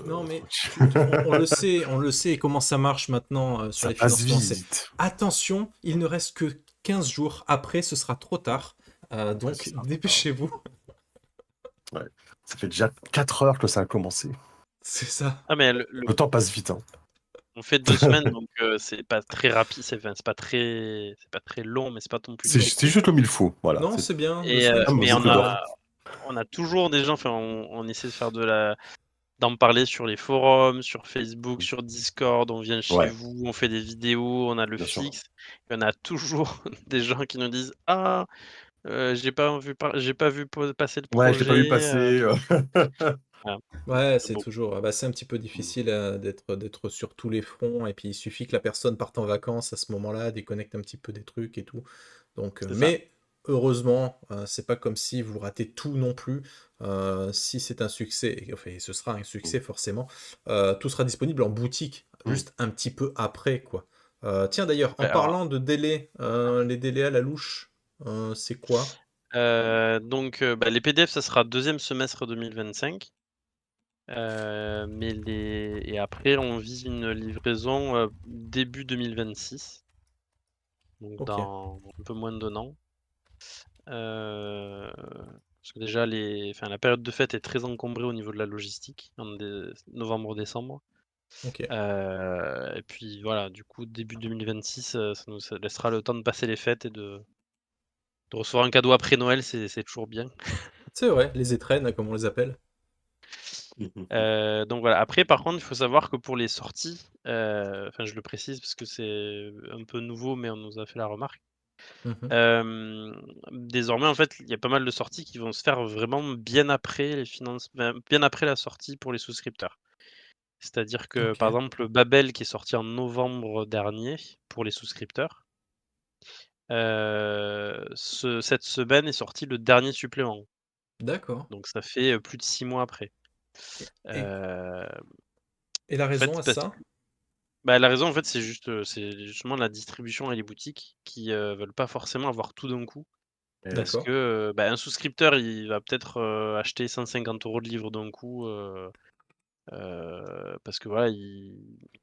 non, mais on le sait comment ça marche maintenant sur
Ça
les
passe
financements. C'est
vite.
attention, il ne reste que 15 jours. Après, ce sera trop tard.
Après, ce
Donc,
sera trop tard.
dépêchez-vous.
Ouais. Ça fait déjà 4 heures que ça a commencé.
C'est ça.
Ah mais
Le temps passe vite, hein.
on fait 2 semaines donc c'est pas très rapide, c'est pas très long, mais c'est pas non plus très
C'est
court
juste comme il faut. Voilà.
Non,
C'est
c'est bien. 2 semaines, je
comme
trouve
mais
c'est
boucle
pas mal.
d'or.
on a toujours des gens enfin on essaie de faire d'en parler sur les forums, sur Facebook, sur Discord, on vient chez
Ouais,
vous, on fait des vidéos, on a le
bien sûr.
fixe. Il y en a toujours des gens qui nous disent: «Ah, j'ai pas vu passer le
Ouais, je l'ai pas vu
projet»,
passer.
voilà.
Ouais,
Donc
c'est
bon,
toujours. Bah, c'est un petit peu
Mmh.
difficile d'être sur tous les fronts. Et puis, il suffit que la personne parte en vacances à ce moment-là, déconnecte un petit peu des trucs et tout. Donc,
c'est ça.
mais heureusement, c'est pas comme si vous ratez tout non plus. Si c'est un succès, et enfin, ce sera un
Mmh.
succès forcément, tout sera disponible en boutique,
Mmh.
juste un petit peu après, quoi. Tiens, d'ailleurs, en
Ouais, alors,
parlant de délai, les délais à la louche, c'est quoi?
bah, les PDF, ça sera 2e semestre 2025, mais les et après on vise une livraison, début 2026, donc
Ok,
dans un peu moins d'1 an. Parce que déjà la période de fête est très encombrée au niveau de la logistique en novembre-décembre.
ok.
Et puis voilà, du coup début 2026, ça laissera le temps de passer les fêtes et de recevoir un cadeau après Noël, c'est toujours bien.
C'est vrai, les étrennes, comme on les appelle.
Mmh mh mh.
Donc voilà, après par contre, il faut savoir que pour les sorties, enfin je le précise parce que c'est un peu nouveau, mais on nous a fait la remarque.
Mhm.
Désormais, en fait, il y a pas mal de sorties qui vont se faire vraiment bien après la sortie pour les souscripteurs. C'est-à-dire que,
Ok.
par exemple, Babel qui est sorti en novembre dernier pour les souscripteurs, cette semaine est sorti le dernier supplément.
D'accord.
Donc ça fait, plus de 6 mois après.
Et, et-
Heu,
et la
En
raison
fait,
à
parce
ça?
bah, la raison, en fait, c'est justement la distribution et les boutiques qui, veulent pas forcément avoir tout d'un coup.
Eh oui.
Parce que,
D'accord.
bah, un souscripteur, il va peut-être, acheter 150 € de livres d'un coup, parce que voilà, il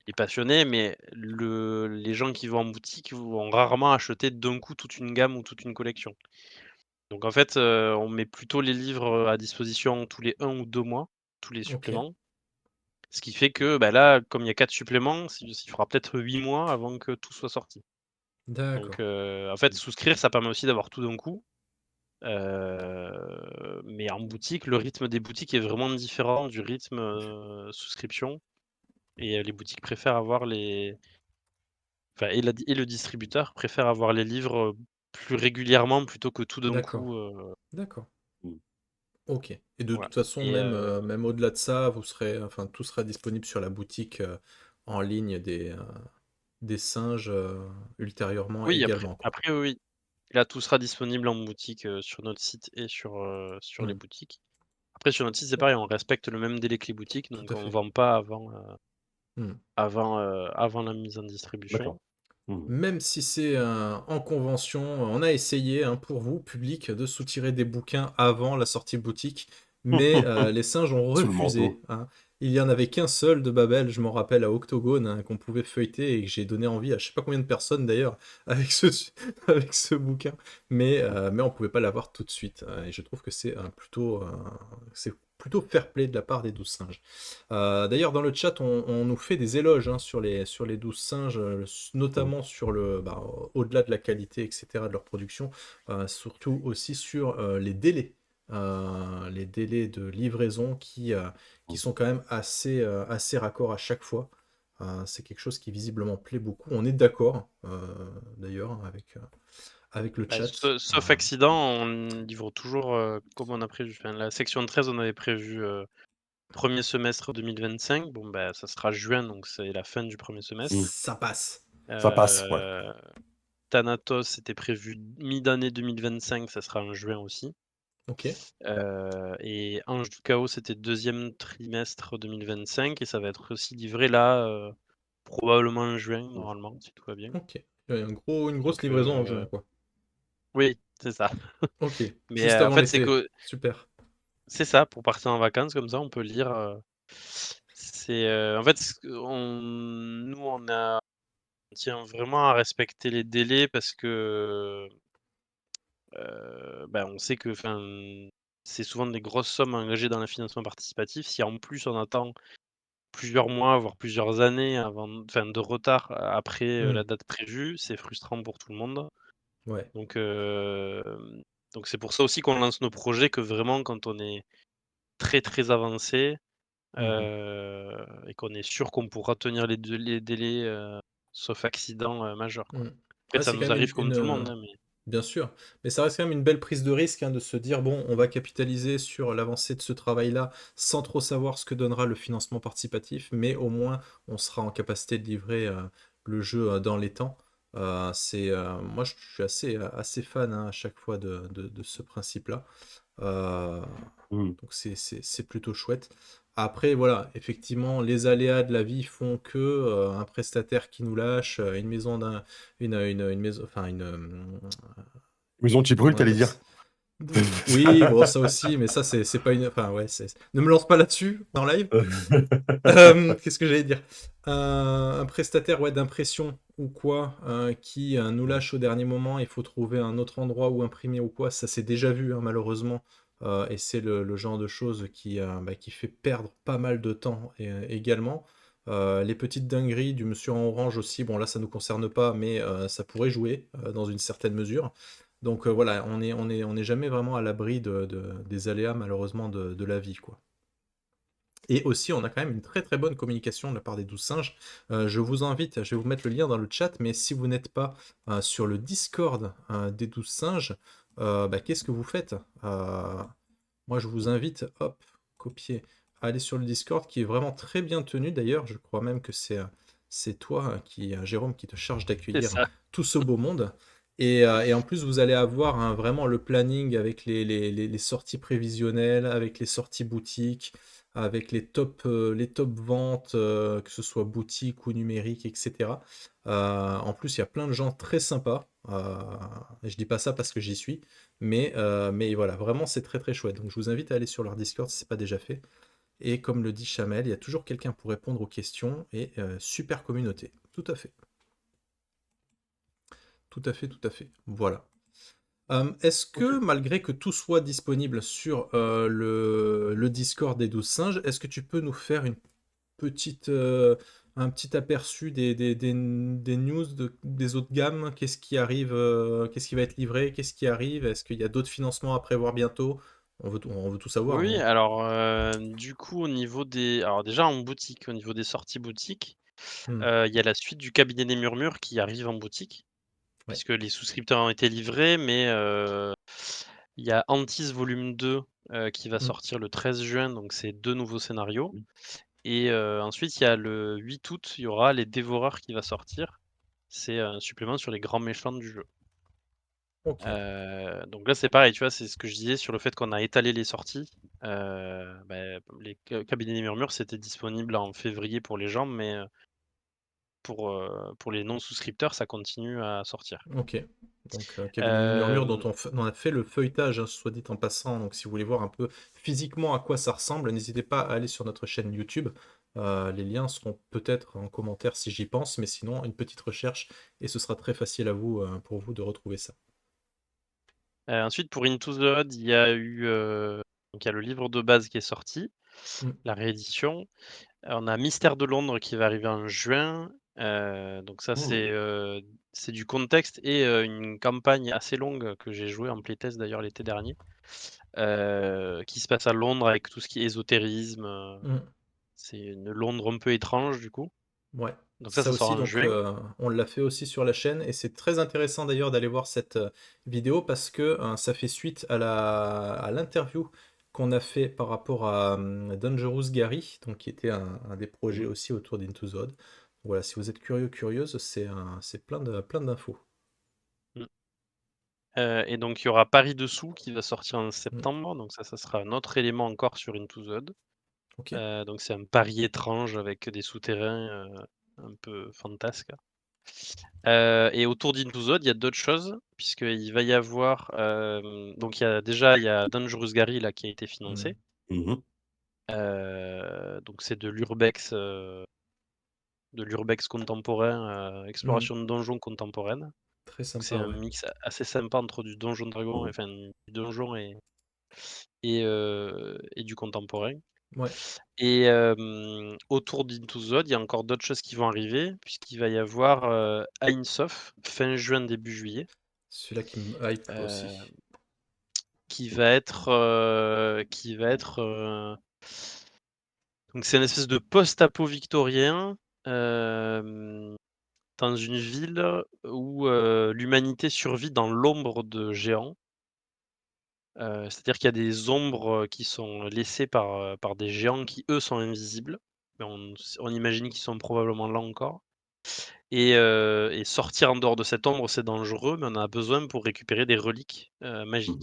est passionné, mais les gens qui vont en boutique vont rarement acheter d'un coup toute une gamme ou toute une collection. Donc en fait, on met plutôt les livres, à disposition tous les 1 ou 2 mois, tous les
Ok.
suppléments. Ce qui fait que, bah, là, comme il y a 4 suppléments, il faudra peut-être 8 mois avant que tout soit sorti. Donc
D'accord.
en fait, souscrire, ça permet aussi d'avoir tout d'un coup. Mais en boutique, le rythme des boutiques est vraiment différent du rythme, souscription et les boutiques préfèrent avoir les enfin et le distributeur préfère avoir les livres, plus régulièrement plutôt que tout d'un
D'accord,
coup,
d'accord.
Mmh.
OK. Et de
voilà
toute façon,
et
même au-delà de ça, enfin, tout sera disponible sur la boutique en ligne des singes ultérieurement
oui,
également, quoi.
après oui, oui. Là, tout sera disponible en boutique, sur notre site et sur les
Hmm.
boutiques. Après sur notre site, c'est pareil, on respecte le même délai que les boutiques,
Tout
donc
à
on
fait.
vend pas
Hmm.
avant la mise en
D'accord.
distribution.
Mmh.
Même si c'est en convention, on a essayé hein, pour vous, public, de soutirer des bouquins avant la sortie boutique, mais les singes ont
Sous le
refusé,
manteau.
hein. Il y en avait qu'un seul de Babel, je m'en rappelle, à Octogone, hein, qu'on pouvait feuilleter et que j'ai donné envie à je sais pas combien de personnes d'ailleurs avec avec ce bouquin, mais on pouvait pas l'avoir tout de suite. Et je trouve que c'est plutôt fair play de la part des 12 singes. D'ailleurs, dans le chat, on nous fait des éloges hein, sur les 12 singes,
Mmh.
notamment sur au-delà de la qualité, etc., de leur production, surtout aussi sur les délais de livraison qui
Mmh.
sont quand même assez raccords à chaque fois. C'est quelque chose qui visiblement plaît beaucoup. On est d'accord, d'ailleurs, avec le
Bah,
chat.
sauf accident, on livre toujours, comme on a prévu. Enfin, la section 13, on avait prévu, 1er semestre 2025. Bon, bah, ça sera juin, donc c'est la fin du premier
Mmh.
semestre.
Ça passe.
Ça passe, ouais.
Heu, Thanatos, c'était prévu mi-d'année 2025, ça sera en juin aussi.
Ok,
Et Ange du Chaos, c'était 2e trimestre 2025 et ça va être aussi livré là, probablement en juin,
Mmh.
normalement, si tout va bien.
ok. Une grosse
Donc
livraison en juin, quoi.
oui, c'est ça.
Ok,
Mais
juste
en
avant
fait, c'est
l'été.
que
Super.
c'est ça, pour partir en vacances comme ça, on peut lire, en fait, ce qu'on nous, on tient vraiment à respecter les délais parce que, bah, on sait que, enfin, c'est souvent des grosses sommes engagées dans le financement participatif. Si en plus on attend plusieurs mois, voire plusieurs années de retard après,
Hmm,
la date prévue, c'est frustrant pour tout le monde.
ouais.
Donc donc c'est pour ça aussi qu'on lance nos projets, que vraiment quand on est très, très avancé,
Mhm.
et qu'on est sûr qu'on pourra tenir les délais, sauf accident, majeur, quoi.
Hmm.
Après
Ouais,
ça
c'est quand
nous
même
arrive comme tout le monde, hein, mais
bien sûr, mais ça reste quand même une belle prise de risque hein, de se dire, bon, on va capitaliser sur l'avancée de ce travail-là sans trop savoir ce que donnera le financement participatif, mais au moins on sera en capacité de livrer le jeu dans les temps. Moi, je suis assez fan hein, à chaque fois de ce principe-là. Euh,
Mmh.
donc c'est plutôt chouette. Après, voilà, effectivement, les aléas de la vie font que un prestataire qui nous lâche, une maison une maison, enfin
Maison qui brûle,
comment on
t'allais
appelle
dire?
ça? Oui, bon, ça aussi, mais ça c'est pas une, enfin ouais, ne me lance pas là-dessus en live. Qu'est-ce que j'allais dire? Un prestataire ouais, d'impression ou quoi qui nous lâche au dernier moment, il faut trouver un autre endroit où imprimer ou quoi, ça s'est déjà vu hein, malheureusement. Et c'est le genre de choses qui fait perdre pas mal de temps également. Les petites dingueries du monsieur en orange aussi, bon là ça nous concerne pas, mais ça pourrait jouer dans une certaine mesure. Donc voilà, on est jamais vraiment à l'abri des aléas malheureusement de la vie, quoi. Et aussi, on a quand même une très très bonne communication de la part des 12 singes. Je vous invite, je vais vous mettre le lien dans le chat, mais si vous n'êtes pas sur le Discord des 12 singes, qu'est-ce que vous faites? Moi, je vous invite, hop, copier, à aller sur le Discord qui est vraiment très bien tenu d'ailleurs. Je crois même que c'est toi, Jérôme, qui te charge
c'est
d'accueillir
ça.
tout ce beau monde. Et en plus, vous allez avoir hein, vraiment le planning avec les sorties prévisionnelles, avec les sorties boutiques, avec les top ventes, que ce soit boutique ou numérique, etc. En plus, il y a plein de gens très sympas. Et je dis pas ça parce que j'y suis, mais voilà, vraiment, c'est très très chouette. Donc, je vous invite à aller sur leur Discord si ce n'est pas déjà fait. Et comme le dit Chamel, il y a toujours quelqu'un pour répondre aux questions et super communauté. Tout à fait. Tout à fait, tout à fait. Voilà. Est-ce
OK.
que, malgré que tout soit disponible sur le Discord des 12 singes, est-ce que tu peux nous faire une petite, un petit aperçu des news des autres gammes? Qu'est-ce qui arrive, qu'est-ce qui va être livré? Qu'est-ce qui arrive? Est-ce qu'il y a d'autres financements à prévoir bientôt? On veut tout savoir,
Oui,
nous.
alors, du coup, au niveau des alors déjà en boutique, au niveau des sorties boutiques,
Hmm.
il y a la suite du Cabinet des Murmures qui arrive en boutique,
Ouais.
puisque les souscripteurs ont été livrés, mais il y a Antis volume 2, qui va
Hmm.
sortir le 13 juin, donc c'est 2 nouveaux scénarios
Mmh.
et ensuite il y a le 8 août, il y aura Les Dévoreurs qui va sortir. C'est un supplément sur les grands méchants du jeu.
Ok.
Donc là, c'est pareil, tu vois? C'est ce que je disais sur le fait qu'on a étalé les sorties. Les Cabinets des Murmures, c'était disponible en février pour les gens, mais pour les non-souscripteurs, ça continue à sortir.
Ok. Donc, Cabinet des Murmures,
Hem,
dont on a fait le feuilletage, hein, soit dit en passant. Donc, si vous voulez voir un peu physiquement à quoi ça ressemble, n'hésitez pas à aller sur notre chaîne YouTube. Les liens seront peut-être en commentaire si j'y pense, mais sinon, une petite recherche et ce sera très facile à vous, pour vous de retrouver ça.
ensuite pour Into the Odd, il y a eu, donc il y a le livre de base qui est sorti,
Mm,
la réédition. On a Mystère de Londres qui va arriver en juin. Donc ça,
Mmh.
c'est du contexte et une campagne assez longue que j'ai jouée en playtest d'ailleurs l'été dernier, qui se passe à Londres avec tout ce qui est ésotérisme,
mm.
c'est une Londres un peu étrange du coup.
Ouais,
Donc
ça
ça sort
aussi,
en
donc
juin.
on l'a fait aussi sur la chaîne et c'est très intéressant d'ailleurs d'aller voir cette vidéo parce que ça fait suite à l'interview qu'on a fait par rapport à Dangerous Gary, donc qui était un des projets
Mmh.
aussi autour d'Into the Odd. Voilà, si vous êtes curieux, curieuse, c'est plein d'infos.
Mmh. Et donc il y aura Paris Dessous qui va sortir en
Mm,
septembre, donc ça sera un autre élément encore sur Into the Odd.
ok.
Donc c'est un Paris étrange avec des souterrains, un peu fantasques. Et autour d'Into the Odd, il y a d'autres choses, puisqu'il va y avoir, donc il y a Dangerous Gary là qui a été
Mm,
financé.
Mmh.
Donc c'est de l'urbex contemporain,
mm.
exploration de donjons contemporaine.
Très
Donc c'est
sympa,
un
ouais.
mix assez sympa entre du Donjon Dragon,
Mmh.
enfin du donjon et du contemporain.
Ouais,
Et autour d'Into the Odd, il y a encore d'autres choses qui vont arriver, puisqu'il va y avoir, Ainsof, fin juin, début juillet,
celui-là qui me hype
heu,
aussi.
qui va être, donc c'est une espèce de post-apo victorien, dans une ville où, l'humanité survit dans l'ombre de géants. C'est-à-dire qu'il y a des ombres, qui sont laissées par des géants qui, eux, sont invisibles. Mais on imagine qu'ils sont probablement là encore. Et sortir en dehors de cette ombre, c'est dangereux, mais on en a besoin pour récupérer des reliques,
Mmh.
magiques.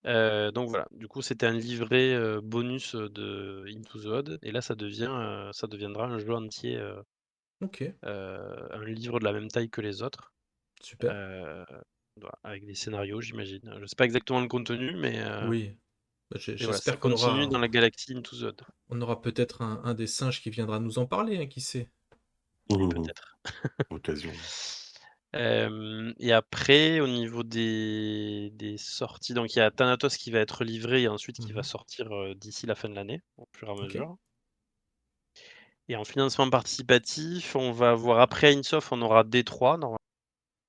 Donc voilà, du coup, c'était un livret, bonus, de Into the Odd et là, ça deviendra un jeu entier,
Ok,
un livre de la même taille que les autres,
super.
heu, voilà, avec des scénarios, j'imagine. Je sais pas exactement le contenu,
Oui, bah,
mais voilà, ça
j'espère
continue dans la galaxie Into the Odd,
on aura peut-être un des singes qui viendra nous en parler, hein, qui sait?
Mmh.
peut-être.
Occasion.
Et après, au niveau des sorties, donc il y a Thanatos qui va être livré et ensuite qui va
Mmh.
sortir, d'ici la fin de l'année, au fur et à
OK.
mesure. Et en financement participatif, on va avoir après Insoft, on aura Détroit normalement.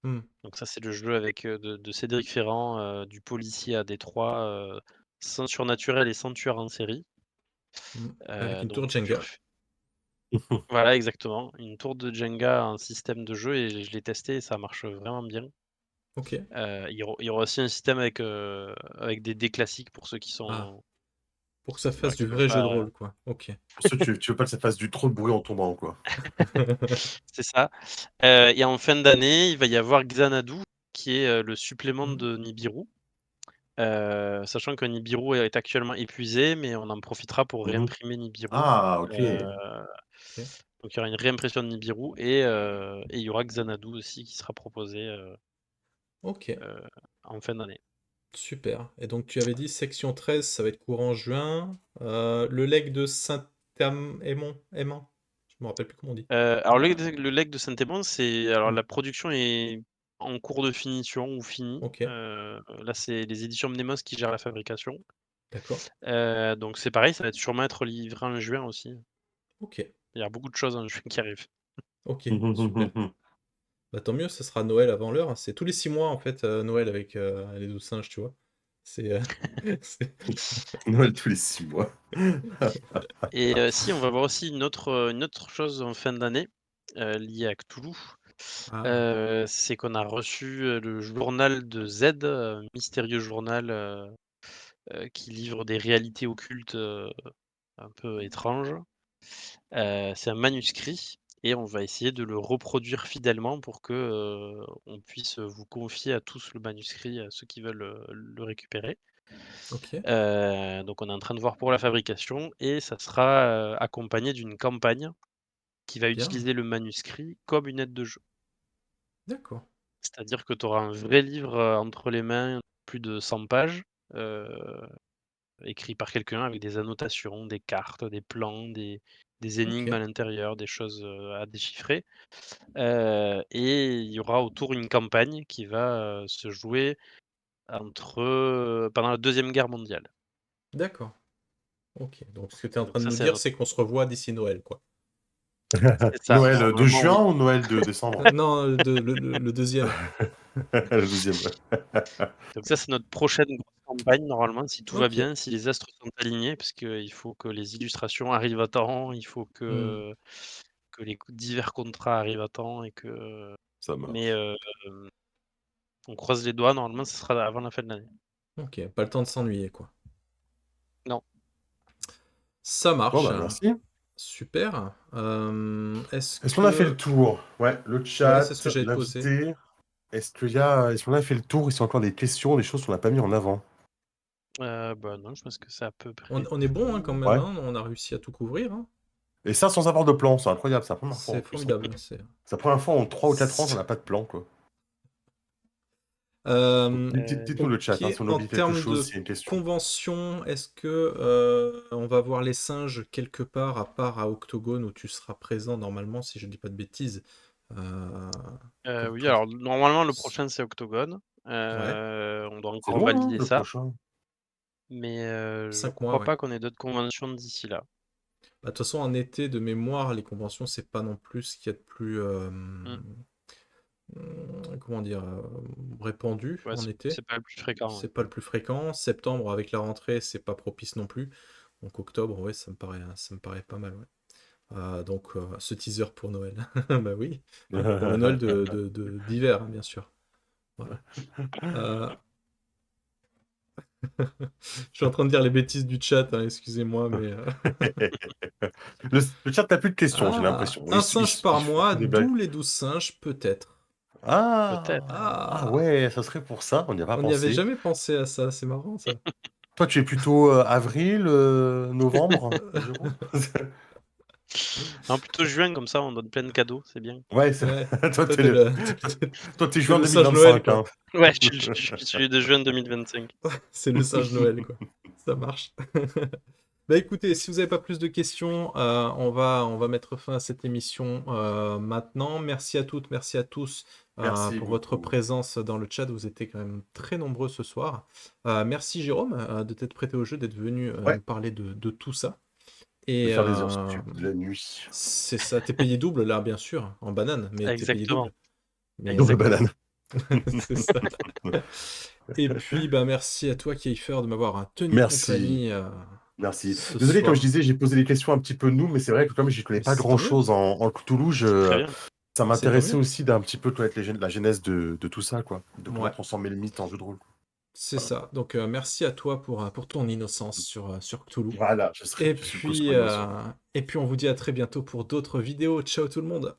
Mmh.
Donc ça, c'est le jeu avec, de Cédric Ferrand, du policier à Détroit, sans surnaturel et sans tueur en série.
Mmh. Avec une tour
Donc pur
Jenga.
f Voilà, exactement, une tour de Jenga en système de jeu et je l'ai testé et ça marche vraiment bien.
OK.
Il y aura aussi un système avec des dés classiques pour ceux qui
Ah,
sont
pour que ça fasse
voilà,
du
qui peuvent
vrai jeu de
pas
rôle, quoi. OK.
Pour ceux tu veux pas que ça fasse du trop de bruit en tombant, quoi.
c'est ça. Et en fin d'année, il va y avoir Xanadu qui est, le supplément
Mmh.
de Nibiru. Sachant que Nibiru est actuellement épuisé, mais on en profitera pour
Mmh.
réimprimer Nibiru.
Ah, OK.
Heu,
OK.
donc il y aura une réimpression de Nibiru et il y aura Xanadu aussi qui sera proposé,
OK.
heu, en fin d'année.
Super et donc tu avais dit section 13, ça va être courant juin. Le legs de Saint-Am Aimant? Je me rappelle plus comment on dit.
Alors le legs de Saint-Émond, alors
Mmh.
la production est en cours de finition ou finie.
OK.
Là, c'est les éditions Mnemos qui gèrent la fabrication.
D'accord.
Donc c'est pareil, ça va sûrement être livré en juin aussi.
Ok,
Il y a beaucoup de choses en juin qui arrivent.
ok, super. Bah, tant mieux, ce sera Noël avant l'heure. C'est tous les 6 mois, en fait, Noël avec les 12 singes, tu vois. C'est c'est-
Noël tous les 6 mois.
Et si, on va voir aussi une autre chose en fin d'année, liée à Cthulhu.
Ah,
C'est qu'on a reçu, le journal de Z, un mystérieux journal, qui livre des réalités occultes, un peu étranges. C'est un manuscrit et on va essayer de le reproduire fidèlement pour que, on puisse vous confier à tous le manuscrit, à ceux qui veulent, le récupérer.
ok,
Donc on est en train de voir pour la fabrication et ça sera, accompagné d'une campagne qui va
bien,
utiliser le manuscrit comme une aide de jeu.
d'accord,
C'est-à-dire que tu auras un vrai livre, entre les mains, plus de 100 pages, heu, écrit par quelqu'un avec des annotations, des cartes, des plans, des énigmes à
ok,
l'intérieur, des choses, à déchiffrer. Et il y aura autour une campagne qui va, se jouer pendant la Deuxième Guerre mondiale.
d'accord, ok. Donc, ce que tu es en
Donc
train de
ça,
nous
c'est
dire,
notre
c'est qu'on se revoit d'ici Noël, quoi.
c'est ça,
Noël de
normalement,
juin
oui.
ou Noël de décembre?
Non, le deuxième.
Le 12e, ouais.
Donc ça, c'est notre prochaine grosse campagne normalement, si tout va
Ok.
bien, si les astres sont alignés, parce qu'il faut que les illustrations arrivent à temps, il faut
Hmm,
que les divers contrats arrivent à temps
Ça
mais
marche.
on croise les doigts, normalement, ce sera avant la fin de l'année.
ok, pas le temps de s'ennuyer, quoi.
Non,
Ça
Bon,
marche.
bah, merci.
Super. Est-ce
Est-ce qu'on a fait le
que...
tour? Ouais, le
Ouais, c'est ce
chat,
que j'allais te poser.
l'invité. Est-ce qu'on a fait le tour? Est-ce qu'il y a encore des questions, des choses qu'on n'a pas mis en avant?
bah, non, je pense que c'est à peu
On,
près
on est bon, hein, quand
tout.
même,
Ouais.
hein. On a réussi à tout couvrir, hein.
Et ça sans avoir de plan, c'est incroyable, c'est la première fois en
C'est
plus, hein.
formidable.
C'est la première fois en 3 ou 4 ans qu'on n'a pas de plan, quoi. Donc, dites-nous le chat,
Ok,
hein, si on
en
oublie quelque
termes
chose,
de
s'il y a une question.
convention, est-ce que on va voir les singes quelque part, à part à Octogone où tu seras présent normalement, si je dis pas de bêtises, comme
Oui,
tout.
alors normalement, le prochain, c'est Octogone.
Ouais,
On doit
C'est
encore
loin, hein,
valider
le
ça,
prochain.
mais je
5 mois,
crois
ouais.
pas qu'on ait d'autres conventions d'ici là.
Bah, de toute façon, en été, de mémoire, les conventions, c'est pas non plus ce qu'il y a de plus,
Mmh.
comment dire, répandu
Ouais,
en été.
c'est pas le plus fréquent, ouais.
C'est pas le plus fréquent. Septembre, avec la rentrée, c'est pas propice non plus. Donc octobre, ouais, ça me paraît pas mal, ouais. Donc ce teaser pour Noël. Bah oui, pour le Noël d'hiver, hein, bien sûr. Voilà. Euh, je suis en train de dire les bêtises du chat, hein, excusez-moi, mais
Le chat n'a plus de questions, j'ai
ah,
l'impression.
un singe par
Il fait
mois,
que des blagues.
d'où les 12 singes, peut-être.
Peut-être.
Ah
Ah,
ouais, ça serait pour ça, on n'y a pas
on n'y avait
pensé.
jamais pensé à ça, c'est marrant ça.
Toi, tu es plutôt avril, novembre, Jérôme?
Non, plutôt juin, comme ça, on donne plein de cadeaux, c'est bien.
Ouais,
Ouais.
toi,
Toi,
t'es le... toi, t'es
t'es
juin
le singe Noël,
2025,
quoi.
hein.
Ouais, je suis celui de juin 2025.
C'est le singe Noël, quoi. Ça marche. Bah écoutez, si vous n'avez pas plus de questions, on va mettre fin à cette émission maintenant. Merci à toutes, merci à tous
Merci
pour votre
beaucoup.
présence dans le chat. Vous étiez quand même très nombreux ce soir. Merci Jérôme de t'être prêté au jeu, d'être venu
Ouais,
nous parler de tout ça.
de
Et
faire des heures sup de la nuit.
c'est ça, t'es payé double là, bien sûr, en banane, mais t'es payé
Exactement,
double. Mais
Double
exactement.
banane.
c'est ça. Et puis, bah, merci à toi, Kiefer, de m'avoir tenu
Merci.
compagnie
Merci.
ce
Désolé, comme je
soir.
disais, j'ai posé des questions un petit peu nous, mais c'est vrai que comme j'y connais
Mais
pas
c'est tant mieux,
grand-chose en Cthulhu,
C'est très bien.
ça
c'est tant
m'intéressait
mieux.
aussi d'un petit peu connaître la genèse de tout ça, quoi. De comment
Ouais.
transformer le mythe en jeu de rôle.
C'est ça. Donc, merci à toi pour ton innocence sur Cthulhu.
Voilà,
Et
je suis le cause
puis,
pour innocent.
on vous dit à très bientôt pour d'autres vidéos. Ciao tout le monde!